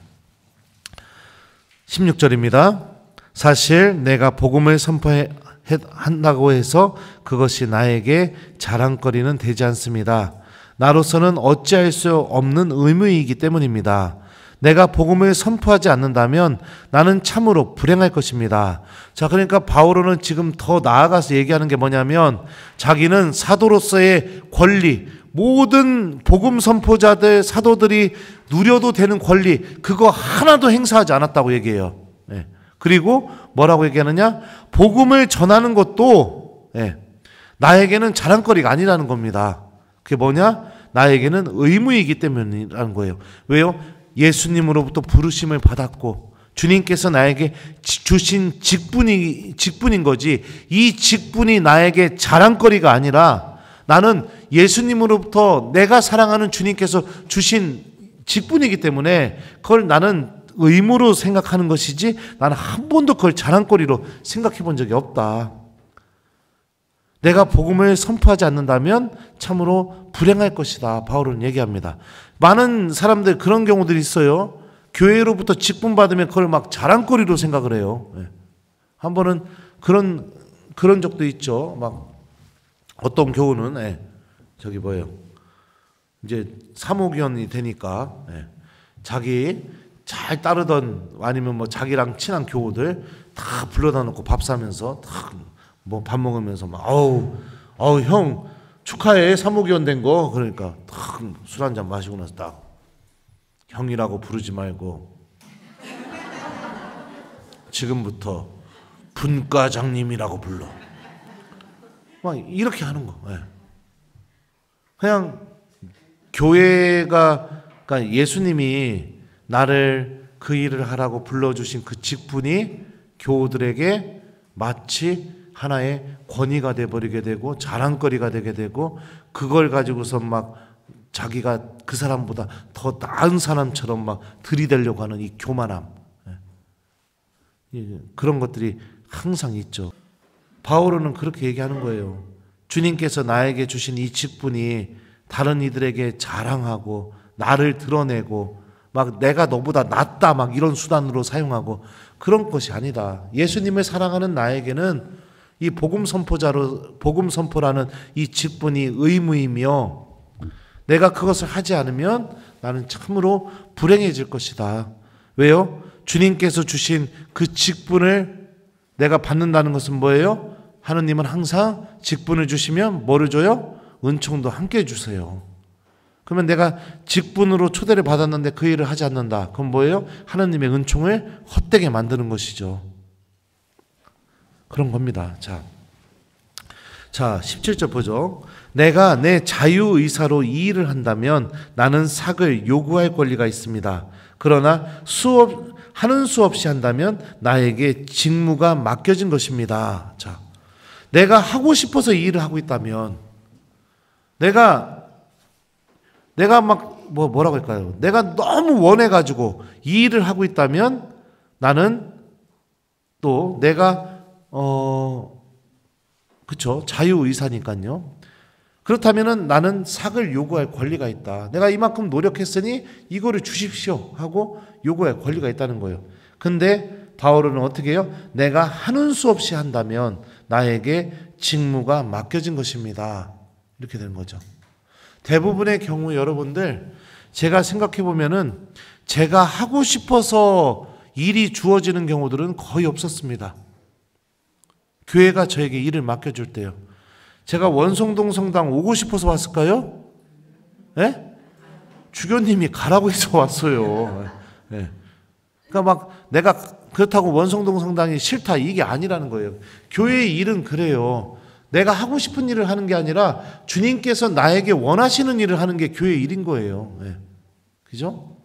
16절입니다. 사실 내가 복음을 선포한다고 해서 그것이 나에게 자랑거리는 되지 않습니다. 나로서는 어찌할 수 없는 의무이기 때문입니다. 내가 복음을 선포하지 않는다면 나는 참으로 불행할 것입니다. 자, 그러니까 바울은 지금 더 나아가서 얘기하는 게 뭐냐면 자기는 사도로서의 권리, 모든 복음 선포자들, 사도들이 누려도 되는 권리, 그거 하나도 행사하지 않았다고 얘기해요. 네. 그리고 뭐라고 얘기하느냐? 복음을 전하는 것도 나에게는 자랑거리가 아니라는 겁니다. 그게 뭐냐? 나에게는 의무이기 때문이라는 거예요. 왜요? 예수님으로부터 부르심을 받았고 주님께서 나에게 주신 직분인 거지 이 직분이 나에게 자랑거리가 아니라 나는 예수님으로부터 내가 사랑하는 주님께서 주신 직분이기 때문에 그걸 나는 의무로 생각하는 것이지 나는 한 번도 그걸 자랑거리로 생각해 본 적이 없다. 내가 복음을 선포하지 않는다면 참으로 불행할 것이다. 바울은 얘기합니다. 많은 사람들 그런 경우들이 있어요. 교회로부터 직분 받으면 그걸 막 자랑거리로 생각을 해요. 한 번은 그런 적도 있죠. 막 어떤 교우는 저기 뭐예요? 이제 사목위원이 되니까 자기 잘 따르던 아니면 뭐 자기랑 친한 교우들 다 불러다 놓고 밥 사면서 다 뭐 밥 먹으면서 막 아우 형 축하해 사목위원 된 거 그러니까 딱 술 한잔 마시고 나서 딱 형이라고 부르지 말고 지금부터 분과장님이라고 불러 막 이렇게 하는 거. 그냥 교회가 그러니까 예수님이 나를 그 일을 하라고 불러주신 그 직분이 교우들에게 마치 하나의 권위가 돼버리게 되고 자랑거리가 되게 되고 그걸 가지고서 막 자기가 그 사람보다 더 나은 사람처럼 막 들이대려고 하는 이 교만함 그런 것들이 항상 있죠. 바울은 그렇게 얘기하는 거예요. 주님께서 나에게 주신 이 직분이 다른 이들에게 자랑하고 나를 드러내고 막 내가 너보다 낫다 막 이런 수단으로 사용하고 그런 것이 아니다. 예수님을 사랑하는 나에게는 이 복음 선포라는 이 직분이 의무이며 내가 그것을 하지 않으면 나는 참으로 불행해질 것이다. 왜요? 주님께서 주신 그 직분을 내가 받는다는 것은 뭐예요? 하느님은 항상 직분을 주시면 뭐를 줘요? 은총도 함께 주세요. 그러면 내가 직분으로 초대를 받았는데 그 일을 하지 않는다. 그건 뭐예요? 하느님의 은총을 헛되게 만드는 것이죠. 그런 겁니다. 자, 17절 보죠. 내가 내 자유의사로 이 일을 한다면 나는 삭을 요구할 권리가 있습니다. 그러나 하는 수 없이 한다면 나에게 직무가 맡겨진 것입니다. 자, 내가 하고 싶어서 이 일을 하고 있다면 내가 막 뭐라고 할까요? 내가 너무 원해가지고 이 일을 하고 있다면 나는 또 내가 그쵸 자유의사니까요. 그렇다면은 나는 삭을 요구할 권리가 있다. 내가 이만큼 노력했으니 이거를 주십시오 하고 요구할 권리가 있다는 거예요. 근데 바울은 어떻게 해요? 내가 하는 수 없이 한다면 나에게 직무가 맡겨진 것입니다. 이렇게 되는 거죠. 대부분의 경우 여러분들 제가 생각해 보면은 제가 하고 싶어서 일이 주어지는 경우들은 거의 없었습니다. 교회가 저에게 일을 맡겨줄 때요. 제가 원성동 성당 오고 싶어서 왔을까요? 예? 주교님이 가라고 해서 왔어요. 예. 그러니까 막 내가 그렇다고 원성동 성당이 싫다 이게 아니라는 거예요. 교회의 일은 그래요. 내가 하고 싶은 일을 하는 게 아니라 주님께서 나에게 원하시는 일을 하는 게 교회의 일인 거예요. 예. 그죠?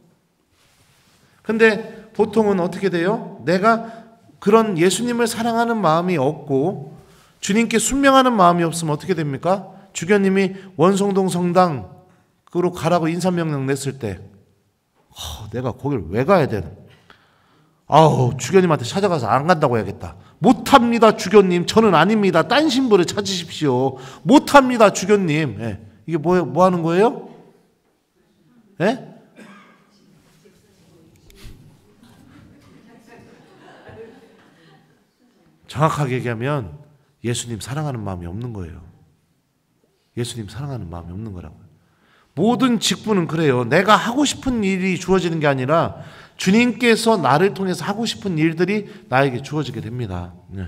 근데 보통은 어떻게 돼요? 내가 그런 예수님을 사랑하는 마음이 없고 주님께 순명하는 마음이 없으면 어떻게 됩니까? 주교님이 원성동 성당으로 가라고 인사명령 냈을 때 내가 거길 왜 가야 되나? 주교님한테 찾아가서 안 간다고 해야겠다. 못합니다, 주교님. 저는 아닙니다. 딴 신부를 찾으십시오. 못합니다, 주교님. 예. 이게 뭐 하는 거예요? 예? 정확하게 얘기하면 예수님 사랑하는 마음이 없는 거예요. 예수님 사랑하는 마음이 없는 거라고요. 모든 직분은 그래요. 내가 하고 싶은 일이 주어지는 게 아니라 주님께서 나를 통해서 하고 싶은 일들이 나에게 주어지게 됩니다. 네.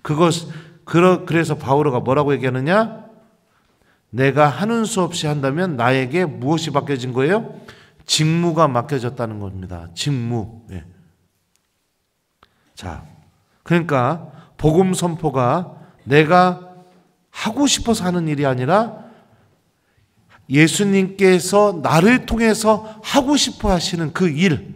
그래서 바오로가 뭐라고 얘기하느냐? 내가 하는 수 없이 한다면 나에게 무엇이 맡겨진 거예요? 직무가 맡겨졌다는 겁니다. 직무. 네. 자, 그러니까 복음 선포가 내가 하고 싶어서 하는 일이 아니라 예수님께서 나를 통해서 하고 싶어 하시는 그 일,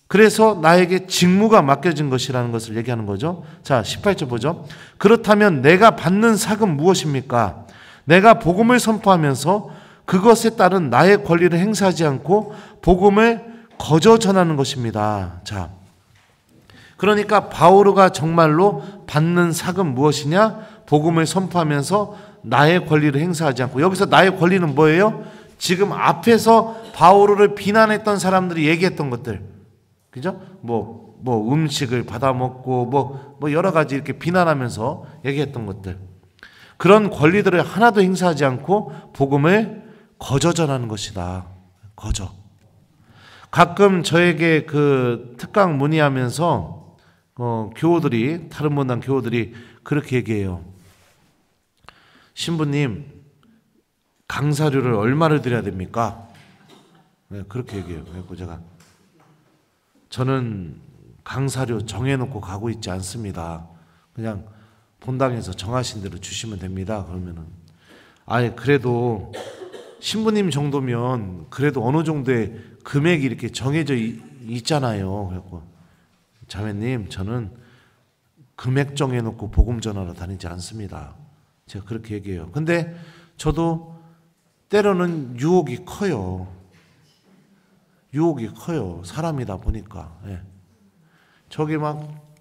그래서 나에게 직무가 맡겨진 것이라는 것을 얘기하는 거죠. 자, 18절 보죠. 그렇다면 내가 받는 삭은 무엇입니까? 내가 복음을 선포하면서 그것에 따른 나의 권리를 행사하지 않고 복음을 거저 전하는 것입니다. 자, 그러니까 바오로가 정말로 받는 삭은 무엇이냐? 복음을 선포하면서 나의 권리를 행사하지 않고, 여기서 나의 권리는 뭐예요? 지금 앞에서 바오로를 비난했던 사람들이 얘기했던 것들, 그죠? 뭐 음식을 받아 먹고 뭐 여러 가지 이렇게 비난하면서 얘기했던 것들, 그런 권리들을 하나도 행사하지 않고 복음을 거저 전하는 것이다. 거저. 가끔 저에게 그 특강 문의하면서 교우들이, 다른 문당 교우들이 그렇게 얘기해요. 신부님, 강사료를 얼마를 드려야 됩니까? 네, 그렇게 얘기해요. 그래서 저는 강사료 정해놓고 가고 있지 않습니다. 그냥 본당에서 정하신 대로 주시면 됩니다. 그러면은 그래도 신부님 정도면 그래도 어느 정도의 금액이 이렇게 정해져 있잖아요. 그래서 자매님, 저는 금액 정해놓고 복음 전하러 다니지 않습니다. 제가 그렇게 얘기해요. 근데 저도 때로는 유혹이 커요. 유혹이 커요. 사람이다 보니까. 예. 저기 막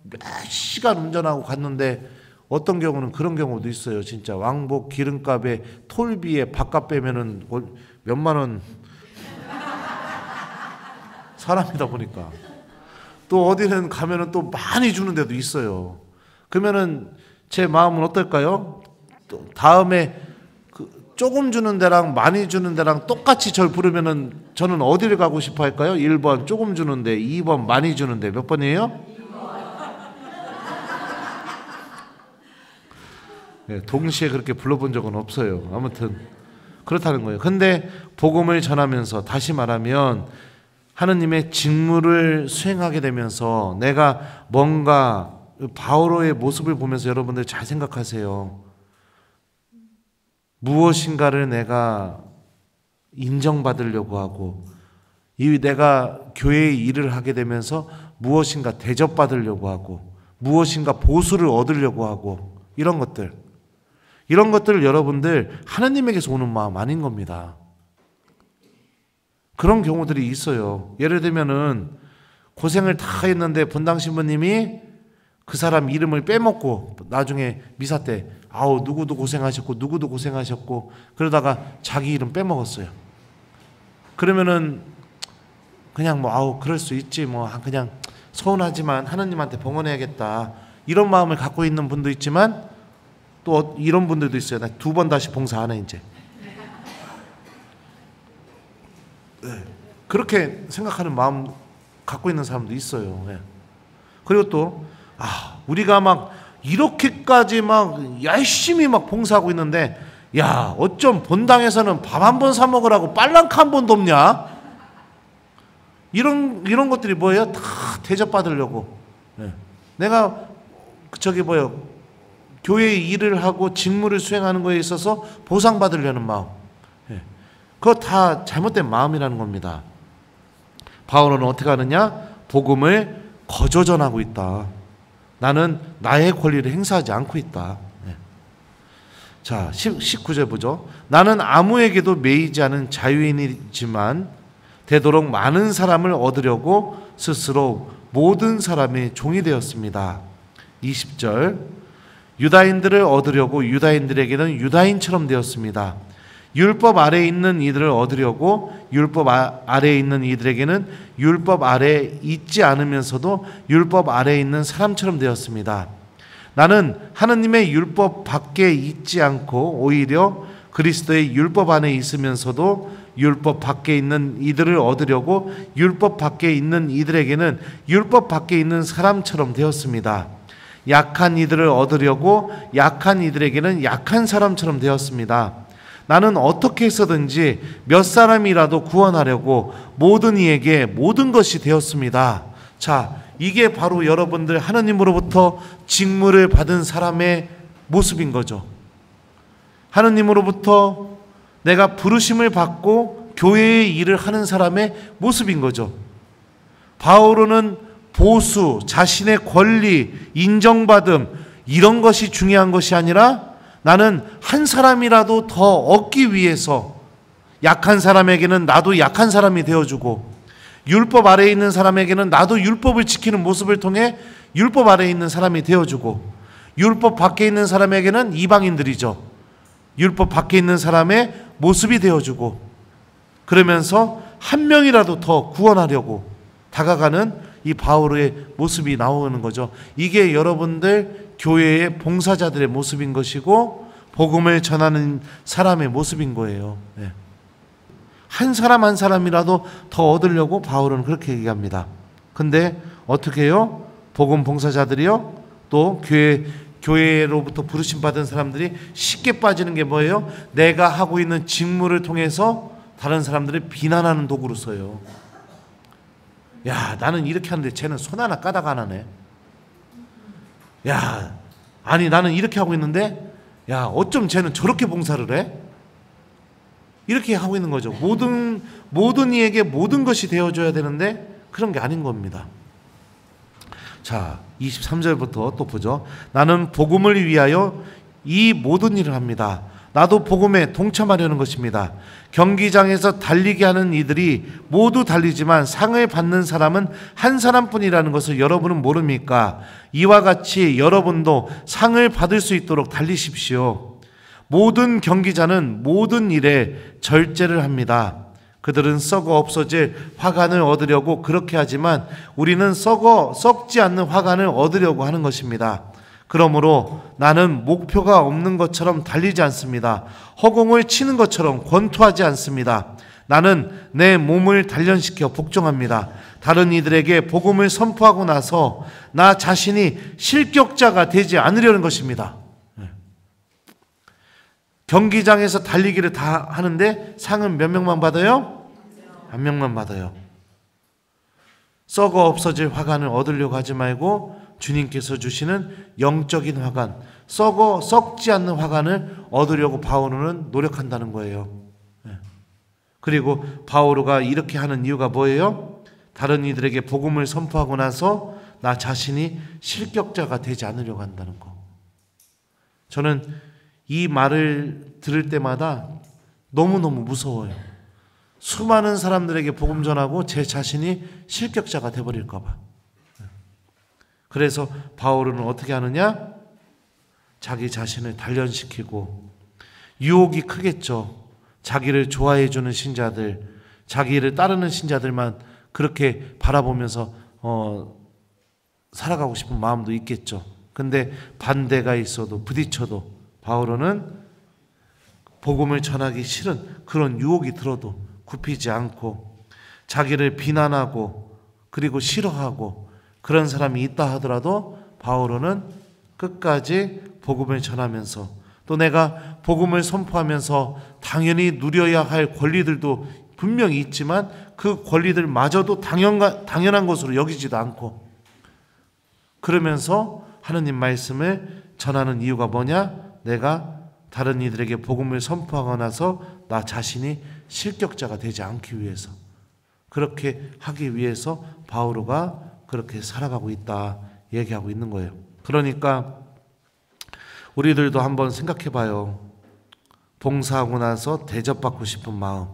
몇 시간 운전하고 갔는데 어떤 경우는 그런 경우도 있어요. 진짜 왕복 기름값에 톨비에 밥값 빼면은 몇만 원. 사람이다 보니까. 또 어디는 가면은 또 많이 주는 데도 있어요. 그러면은 제 마음은 어떨까요? 또 다음에 조금 주는 데랑 많이 주는 데랑 똑같이 절 부르면은 저는 어디를 가고 싶어 할까요? 1번 조금 주는데, 2번 많이 주는데. 몇 번이에요? 네, 동시에 그렇게 불러본 적은 없어요. 아무튼 그렇다는 거예요. 근데 복음을 전하면서, 다시 말하면 하느님의 직무를 수행하게 되면서 내가 뭔가, 바오로의 모습을 보면서 여러분들 잘 생각하세요. 무엇인가를 내가 인정받으려고 하고, 내가 교회의 일을 하게 되면서 무엇인가 대접받으려고 하고, 무엇인가 보수를 얻으려고 하고, 이런 것들 여러분들 하나님에게서 오는 마음 아닌 겁니다. 그런 경우들이 있어요. 예를 들면은 고생을 다 했는데 본당 신부님이 그 사람 이름을 빼먹고 나중에 미사 때 누구도 고생하셨고 누구도 고생하셨고 그러다가 자기 이름 빼먹었어요. 그러면은 그냥 그럴 수 있지, 그냥 서운하지만 하나님한테 봉헌해야겠다, 이런 마음을 갖고 있는 분도 있지만 또 이런 분들도 있어요. 나 2번 다시 봉사 안 해 이제. 네. 그렇게 생각하는 마음 갖고 있는 사람도 있어요. 네. 그리고 또 우리가 막 이렇게까지 막 열심히 막 봉사하고 있는데, 야, 어쩜 본당에서는 밥 한 번 사 먹으라고 빨랑카 한 번도 없냐? 이런 것들이 뭐예요? 다 대접받으려고. 내가 교회의 일을 하고 직무를 수행하는 거에 있어서 보상받으려는 마음. 그거 다 잘못된 마음이라는 겁니다. 바울은 어떻게 하느냐? 복음을 거저 전하고 있다. 나는 나의 권리를 행사하지 않고 있다. 자, 19절 보죠. 나는 아무에게도 매이지 않은 자유인이지만 되도록 많은 사람을 얻으려고 스스로 모든 사람의 종이 되었습니다. 20절. 유다인들을 얻으려고 유다인들에게는 유다인처럼 되었습니다. 율법 아래에 있는 이들을 얻으려고 율법 아래에 있는 이들에게는 율법 아래에 있지 않으면서도 율법 아래에 있는 사람처럼 되었습니다. 나는 하느님의 율법 밖에 있지 않고 오히려 그리스도의 율법 안에 있으면서도 율법 밖에 있는 이들을 얻으려고 율법 밖에 있는 이들에게는 율법 밖에 있는 사람처럼 되었습니다. 약한 이들을 얻으려고 약한 이들에게는 약한 사람처럼 되었습니다. 나는 어떻게 해서든지 몇 사람이라도 구원하려고 모든 이에게 모든 것이 되었습니다. 자, 이게 바로 여러분들 하느님으로부터 직무를 받은 사람의 모습인 거죠. 하느님으로부터 내가 부르심을 받고 교회의 일을 하는 사람의 모습인 거죠. 바오로는 보수, 자신의 권리, 인정받음 이런 것이 중요한 것이 아니라 나는 한 사람이라도 더 얻기 위해서 약한 사람에게는 나도 약한 사람이 되어주고 율법 아래에 있는 사람에게는 나도 율법을 지키는 모습을 통해 율법 아래에 있는 사람이 되어주고 율법 밖에 있는 사람에게는 이방인들이죠. 율법 밖에 있는 사람의 모습이 되어주고 그러면서 한 명이라도 더 구원하려고 다가가는 이 바울의 모습이 나오는 거죠. 이게 여러분들 교회의 봉사자들의 모습인 것이고 복음을 전하는 사람의 모습인 거예요. 한 사람 한 사람이라도 더 얻으려고 바울은 그렇게 얘기합니다. 근데 어떻게 해요? 복음 봉사자들이요? 또 교회로부터 부르심 받은 사람들이 쉽게 빠지는 게 뭐예요? 내가 하고 있는 직무를 통해서 다른 사람들을 비난하는 도구로 써요. 야, 나는 이렇게 하는데 쟤는 손 하나 까다가 안 하네. 야, 아니 나는 이렇게 하고 있는데 야, 어쩜 쟤는 저렇게 봉사를 해? 이렇게 하고 있는 거죠. 모든 이에게 모든 것이 되어줘야 되는데 그런 게 아닌 겁니다. 자, 23절부터 또 보죠. 나는 복음을 위하여 이 모든 일을 합니다. 나도 복음에 동참하려는 것입니다. 경기장에서 달리게 하는 이들이 모두 달리지만 상을 받는 사람은 한 사람뿐이라는 것을 여러분은 모릅니까? 이와 같이 여러분도 상을 받을 수 있도록 달리십시오. 모든 경기자는 모든 일에 절제를 합니다. 그들은 썩어 없어질 화관을 얻으려고 그렇게 하지만 우리는 썩지 않는 화관을 얻으려고 하는 것입니다. 그러므로 나는 목표가 없는 것처럼 달리지 않습니다. 허공을 치는 것처럼 권투하지 않습니다. 나는 내 몸을 단련시켜 복종합니다. 다른 이들에게 복음을 선포하고 나서 나 자신이 실격자가 되지 않으려는 것입니다. 경기장에서 달리기를 다 하는데 상은 몇 명만 받아요? 한 명만 받아요. 썩어 없어질 화관을 얻으려고 하지 말고 주님께서 주시는 영적인 화관, 썩지 않는 화관을 얻으려고 바오로는 노력한다는 거예요. 그리고 바오로가 이렇게 하는 이유가 뭐예요? 다른 이들에게 복음을 선포하고 나서 나 자신이 실격자가 되지 않으려고 한다는 거. 저는 이 말을 들을 때마다 너무너무 무서워요. 수많은 사람들에게 복음 전하고 제 자신이 실격자가 돼버릴까 봐. 그래서 바울은 어떻게 하느냐? 자기 자신을 단련시키고 유혹이 크겠죠. 자기를 좋아해 주는 신자들, 자기를 따르는 신자들만 그렇게 바라보면서 살아가고 싶은 마음도 있겠죠. 근데 반대가 있어도 부딪혀도 바울은 복음을 전하기 싫은 그런 유혹이 들어도 굽히지 않고 자기를 비난하고 그리고 싫어하고 그런 사람이 있다 하더라도 바울은 끝까지 복음을 전하면서 또 내가 복음을 선포하면서 당연히 누려야 할 권리들도 분명히 있지만 그 권리들마저도 당연한 것으로 여기지도 않고 그러면서 하느님 말씀을 전하는 이유가 뭐냐? 내가 다른 이들에게 복음을 선포하고 나서 나 자신이 실격자가 되지 않기 위해서, 그렇게 하기 위해서 바오로가 그렇게 살아가고 있다 얘기하고 있는 거예요. 그러니까 우리들도 한번 생각해 봐요. 봉사하고 나서 대접받고 싶은 마음,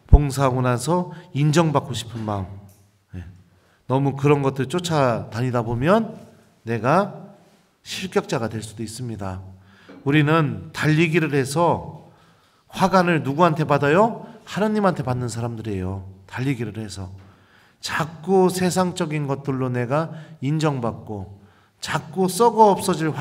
봉사하고 나서 인정받고 싶은 마음, 너무 그런 것들 쫓아다니다 보면 내가 실격자가 될 수도 있습니다. 우리는 달리기를 해서 화관을 누구한테 받아요? 하나님한테 받는 사람들이에요. 달리기를 해서 자꾸 세상적인 것들로 내가 인정받고 자꾸 썩어 없어질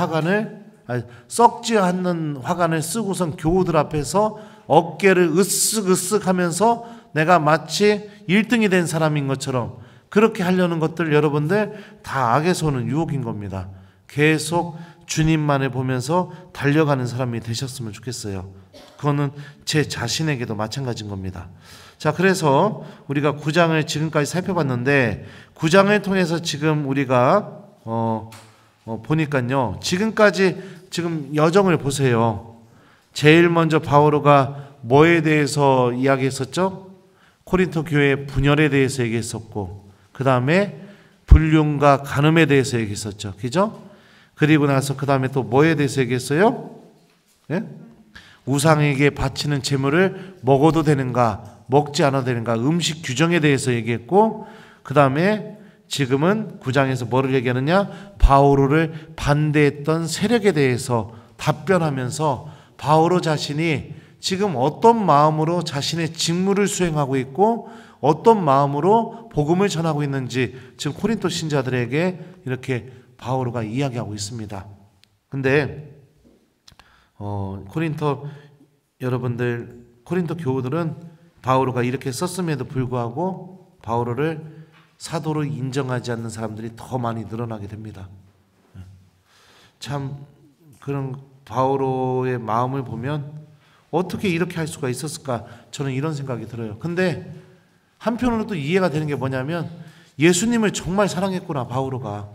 썩지 않는 화관을 쓰고선 교우들 앞에서 어깨를 으쓱으쓱 하면서 내가 마치 1등이 된 사람인 것처럼 그렇게 하려는 것들, 여러분들 다 악에서 오는 유혹인 겁니다. 계속 주님만을 보면서 달려가는 사람이 되셨으면 좋겠어요. 그거는 제 자신에게도 마찬가지인 겁니다. 자, 그래서 우리가 9장을 지금까지 살펴봤는데 9장을 통해서 지금 우리가 보니까요, 지금까지 지금 여정을 보세요. 제일 먼저 바오로가 뭐에 대해서 이야기했었죠? 코린토 교회 분열에 대해서 얘기했었고, 그 다음에 불륜과 간음에 대해서 얘기했었죠. 그죠? 그리고 나서 그 다음에 또 뭐에 대해서 얘기했어요? 예? 우상에게 바치는 제물을 먹어도 되는가, 먹지 않아도 되는가, 음식 규정에 대해서 얘기했고, 그 다음에 지금은 9장에서 뭐를 얘기하느냐? 바오로를 반대했던 세력에 대해서 답변하면서 바오로 자신이 지금 어떤 마음으로 자신의 직무를 수행하고 있고 어떤 마음으로 복음을 전하고 있는지 지금 코린토 신자들에게 이렇게 바오로가 이야기하고 있습니다. 근데 코린토 여러분들, 코린토 교우들은 바오로가 이렇게 썼음에도 불구하고 바오로를 사도로 인정하지 않는 사람들이 더 많이 늘어나게 됩니다. 참 그런 바오로의 마음을 보면 어떻게 이렇게 할 수가 있었을까, 저는 이런 생각이 들어요. 근데 한편으로 또 이해가 되는 게 뭐냐면 예수님을 정말 사랑했구나, 바오로가.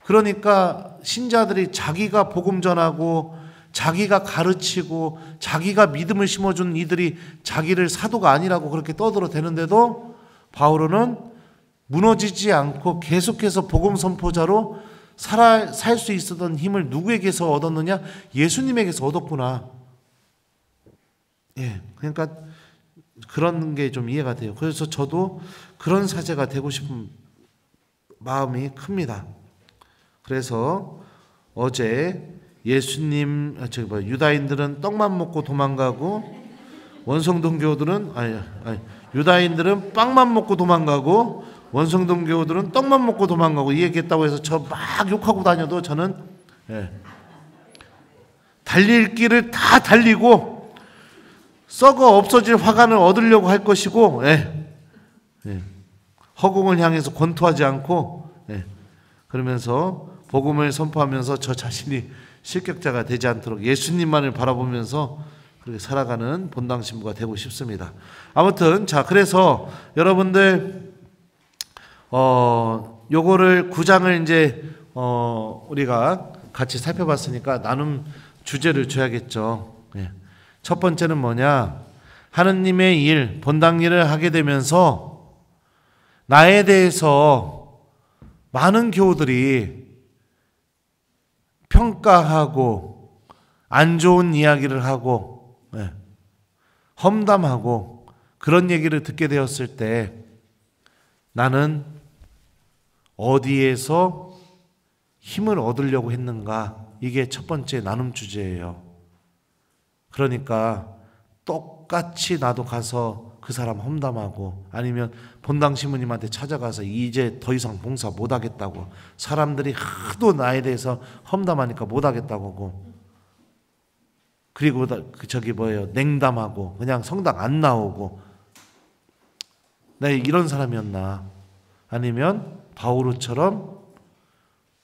그러니까 신자들이 자기가 복음 전하고 자기가 가르치고 자기가 믿음을 심어준 이들이 자기를 사도가 아니라고 그렇게 떠들어대는데도 바오로는 무너지지 않고 계속해서 복음 선포자로 살 수 있었던 힘을 누구에게서 얻었느냐? 예수님에게서 얻었구나. 예, 그러니까 그런 게 좀 이해가 돼요. 그래서 저도 그런 사제가 되고 싶은 마음이 큽니다. 그래서 어제 유다인들은 떡만 먹고 도망가고 원성동 교우들은 유다인들은 빵만 먹고 도망가고 원성동 교우들은 떡만 먹고 도망가고 이 얘기했다고 해서 저 막 욕하고 다녀도 저는 달릴 길을 다 달리고 썩어 없어질 화관을 얻으려고 할 것이고 허공을 향해서 권투하지 않고 그러면서 복음을 선포하면서 저 자신이 실격자가 되지 않도록 예수님만을 바라보면서 그렇게 살아가는 본당 신부가 되고 싶습니다. 아무튼 자, 그래서 여러분들 요거를 9장을 이제 우리가 같이 살펴봤으니까 나눔 주제를 줘야겠죠. 첫 번째는 뭐냐? 하느님의 일, 본당 일을 하게 되면서 나에 대해서 많은 교우들이 평가하고 안 좋은 이야기를 하고 험담하고 그런 얘기를 듣게 되었을 때 나는 어디에서 힘을 얻으려고 했는가? 이게 첫 번째 나눔 주제예요. 그러니까 똑같이 나도 가서 그 사람 험담하고 아니면 본당 신부님한테 찾아가서 이제 더 이상 봉사 못하겠다고, 사람들이 하도 나에 대해서 험담하니까 못하겠다고 하고, 그리고 냉담하고 그냥 성당 안 나오고, 나 이런 사람이었나? 아니면 바오로처럼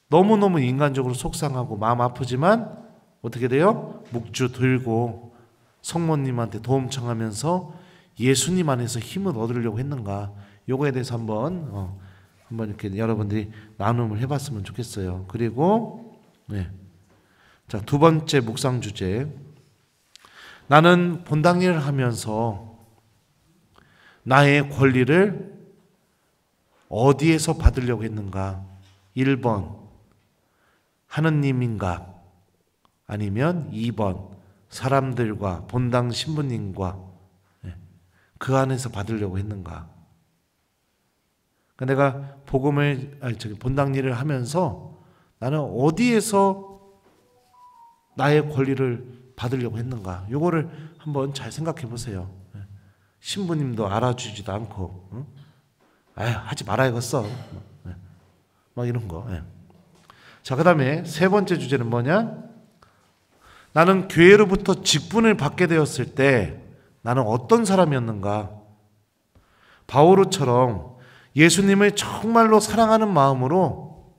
너무너무 인간적으로 속상하고 마음 아프지만 어떻게 돼요? 묵주 들고 성모님한테 도움 청하면서 예수님 안에서 힘을 얻으려고 했는가? 요거에 대해서 한번 이렇게 여러분들이 나눔을 해봤으면 좋겠어요. 그리고 자, 두 번째 묵상 주제. 나는 본당 일을 하면서 나의 권리를 어디에서 받으려고 했는가? 1번 하느님인가? 아니면 2번 사람들과 본당 신부님과 그 안에서 받으려고 했는가? 내가 본당 일을 하면서 나는 어디에서 나의 권리를 받으려고 했는가? 요거를 한번 잘 생각해 보세요. 신부님도 알아주지도 않고, 하지 말아야겠어. 막 이런 거. 자, 그 다음에 세 번째 주제는 뭐냐? 나는 교회로부터 직분을 받게 되었을 때 나는 어떤 사람이었는가? 바오로처럼 예수님을 정말로 사랑하는 마음으로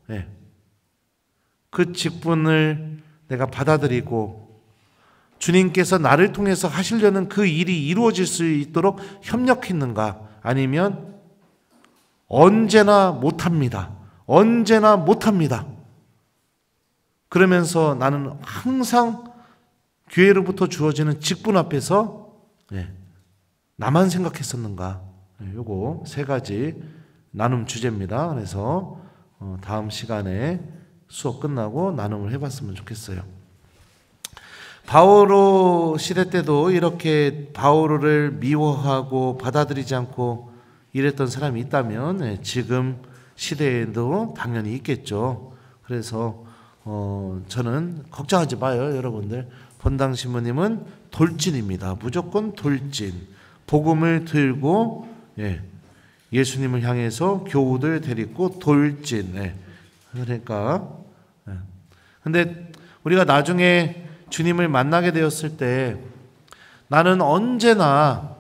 그 직분을 내가 받아들이고 주님께서 나를 통해서 하시려는 그 일이 이루어질 수 있도록 협력했는가? 아니면 언제나 못합니다. 언제나 못합니다. 그러면서 나는 항상 교회로부터 주어지는 직분 앞에서 나만 생각했었는가? 요거 세 가지 나눔 주제입니다. 그래서 다음 시간에 수업 끝나고 나눔을 해봤으면 좋겠어요. 바오로 시대 때도 이렇게 바오로를 미워하고 받아들이지 않고 이랬던 사람이 있다면 지금 시대에도 당연히 있겠죠. 그래서 저는 걱정하지 마요, 여러분들. 본당 신부님은 돌진입니다. 무조건 돌진. 복음을 들고 예수님을 향해서 교우들 데리고 돌진. 그러니까 근데 우리가 나중에 주님을 만나게 되었을 때 나는 언제나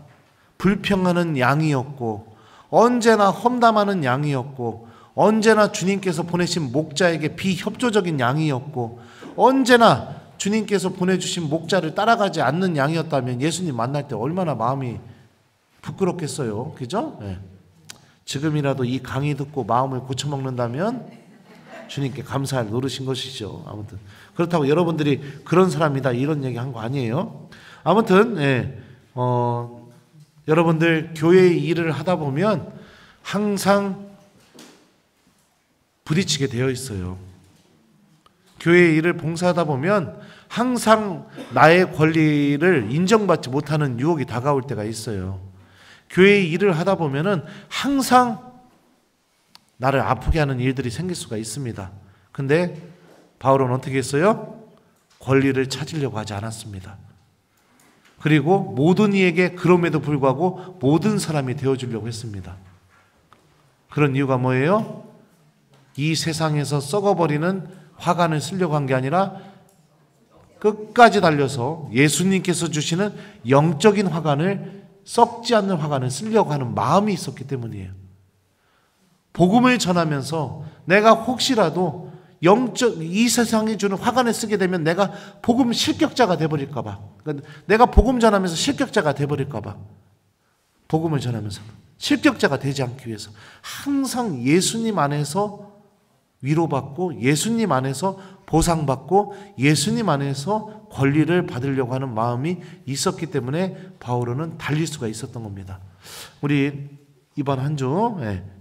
불평하는 양이었고 언제나 험담하는 양이었고 언제나 주님께서 보내신 목자에게 비협조적인 양이었고 언제나 주님께서 보내주신 목자를 따라가지 않는 양이었다면 예수님 만날 때 얼마나 마음이 부끄럽겠어요. 그죠? 지금이라도 이 강의 듣고 마음을 고쳐먹는다면 주님께 감사할 노릇인 것이죠. 아무튼 그렇다고 여러분들이 그런 사람이다 이런 얘기 한 거 아니에요. 아무튼 여러분들 교회의 일을 하다 보면 항상 부딪히게 되어 있어요. 교회의 일을 봉사하다 보면 항상 나의 권리를 인정받지 못하는 유혹이 다가올 때가 있어요. 교회의 일을 하다 보면은 항상 나를 아프게 하는 일들이 생길 수가 있습니다. 근데 바울은 어떻게 했어요? 권리를 찾으려고 하지 않았습니다. 그리고 모든 이에게 그럼에도 불구하고 모든 사람이 되어주려고 했습니다. 그런 이유가 뭐예요? 이 세상에서 썩어버리는 화관을 쓰려고 한 게 아니라 끝까지 달려서 예수님께서 주시는 영적인 화관을 썩지 않는 화관을 쓰려고 하는 마음이 있었기 때문이에요. 복음을 전하면서 내가 혹시라도 이 세상이 주는 화관을 쓰게 되면 내가 복음 실격자가 돼버릴까 봐. 그러니까 내가 복음 전하면서 실격자가 돼버릴까 봐. 복음을 전하면서 실격자가 되지 않기 위해서 항상 예수님 안에서 위로받고 예수님 안에서 보상받고 예수님 안에서 권리를 받으려고 하는 마음이 있었기 때문에 바오로는 달릴 수가 있었던 겁니다. 우리 이번 한 주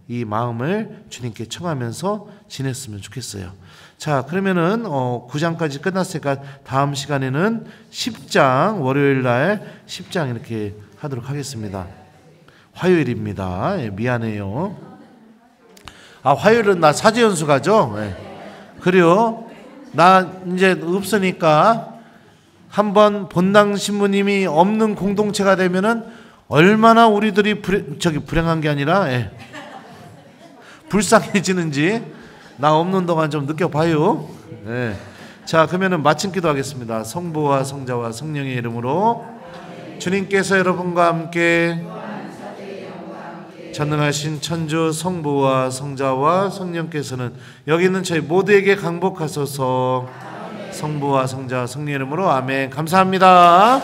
이 마음을 주님께 청하면서 지냈으면 좋겠어요. 자, 그러면은 9장까지 끝났으니까 다음 시간에는 10장 월요일 날 10장 이렇게 하도록 하겠습니다. 화요일입니다. 미안해요. 화요일은 나 사제연수 가죠? 그래요. 나 이제 없으니까 한번 본당 신부님이 없는 공동체가 되면은 얼마나 우리들이 불행한 게 아니라 불쌍해지는지 나 없는 동안 좀 느껴봐요. 자, 그러면은 마침 기도하겠습니다. 성부와 성자와 성령의 이름으로 주님께서 여러분과 함께 전능하신 천주 성부와 성자와 성령께서는 여기 있는 저희 모두에게 강복하소서. 성부와 성자 성령 이름으로 아멘. 감사합니다.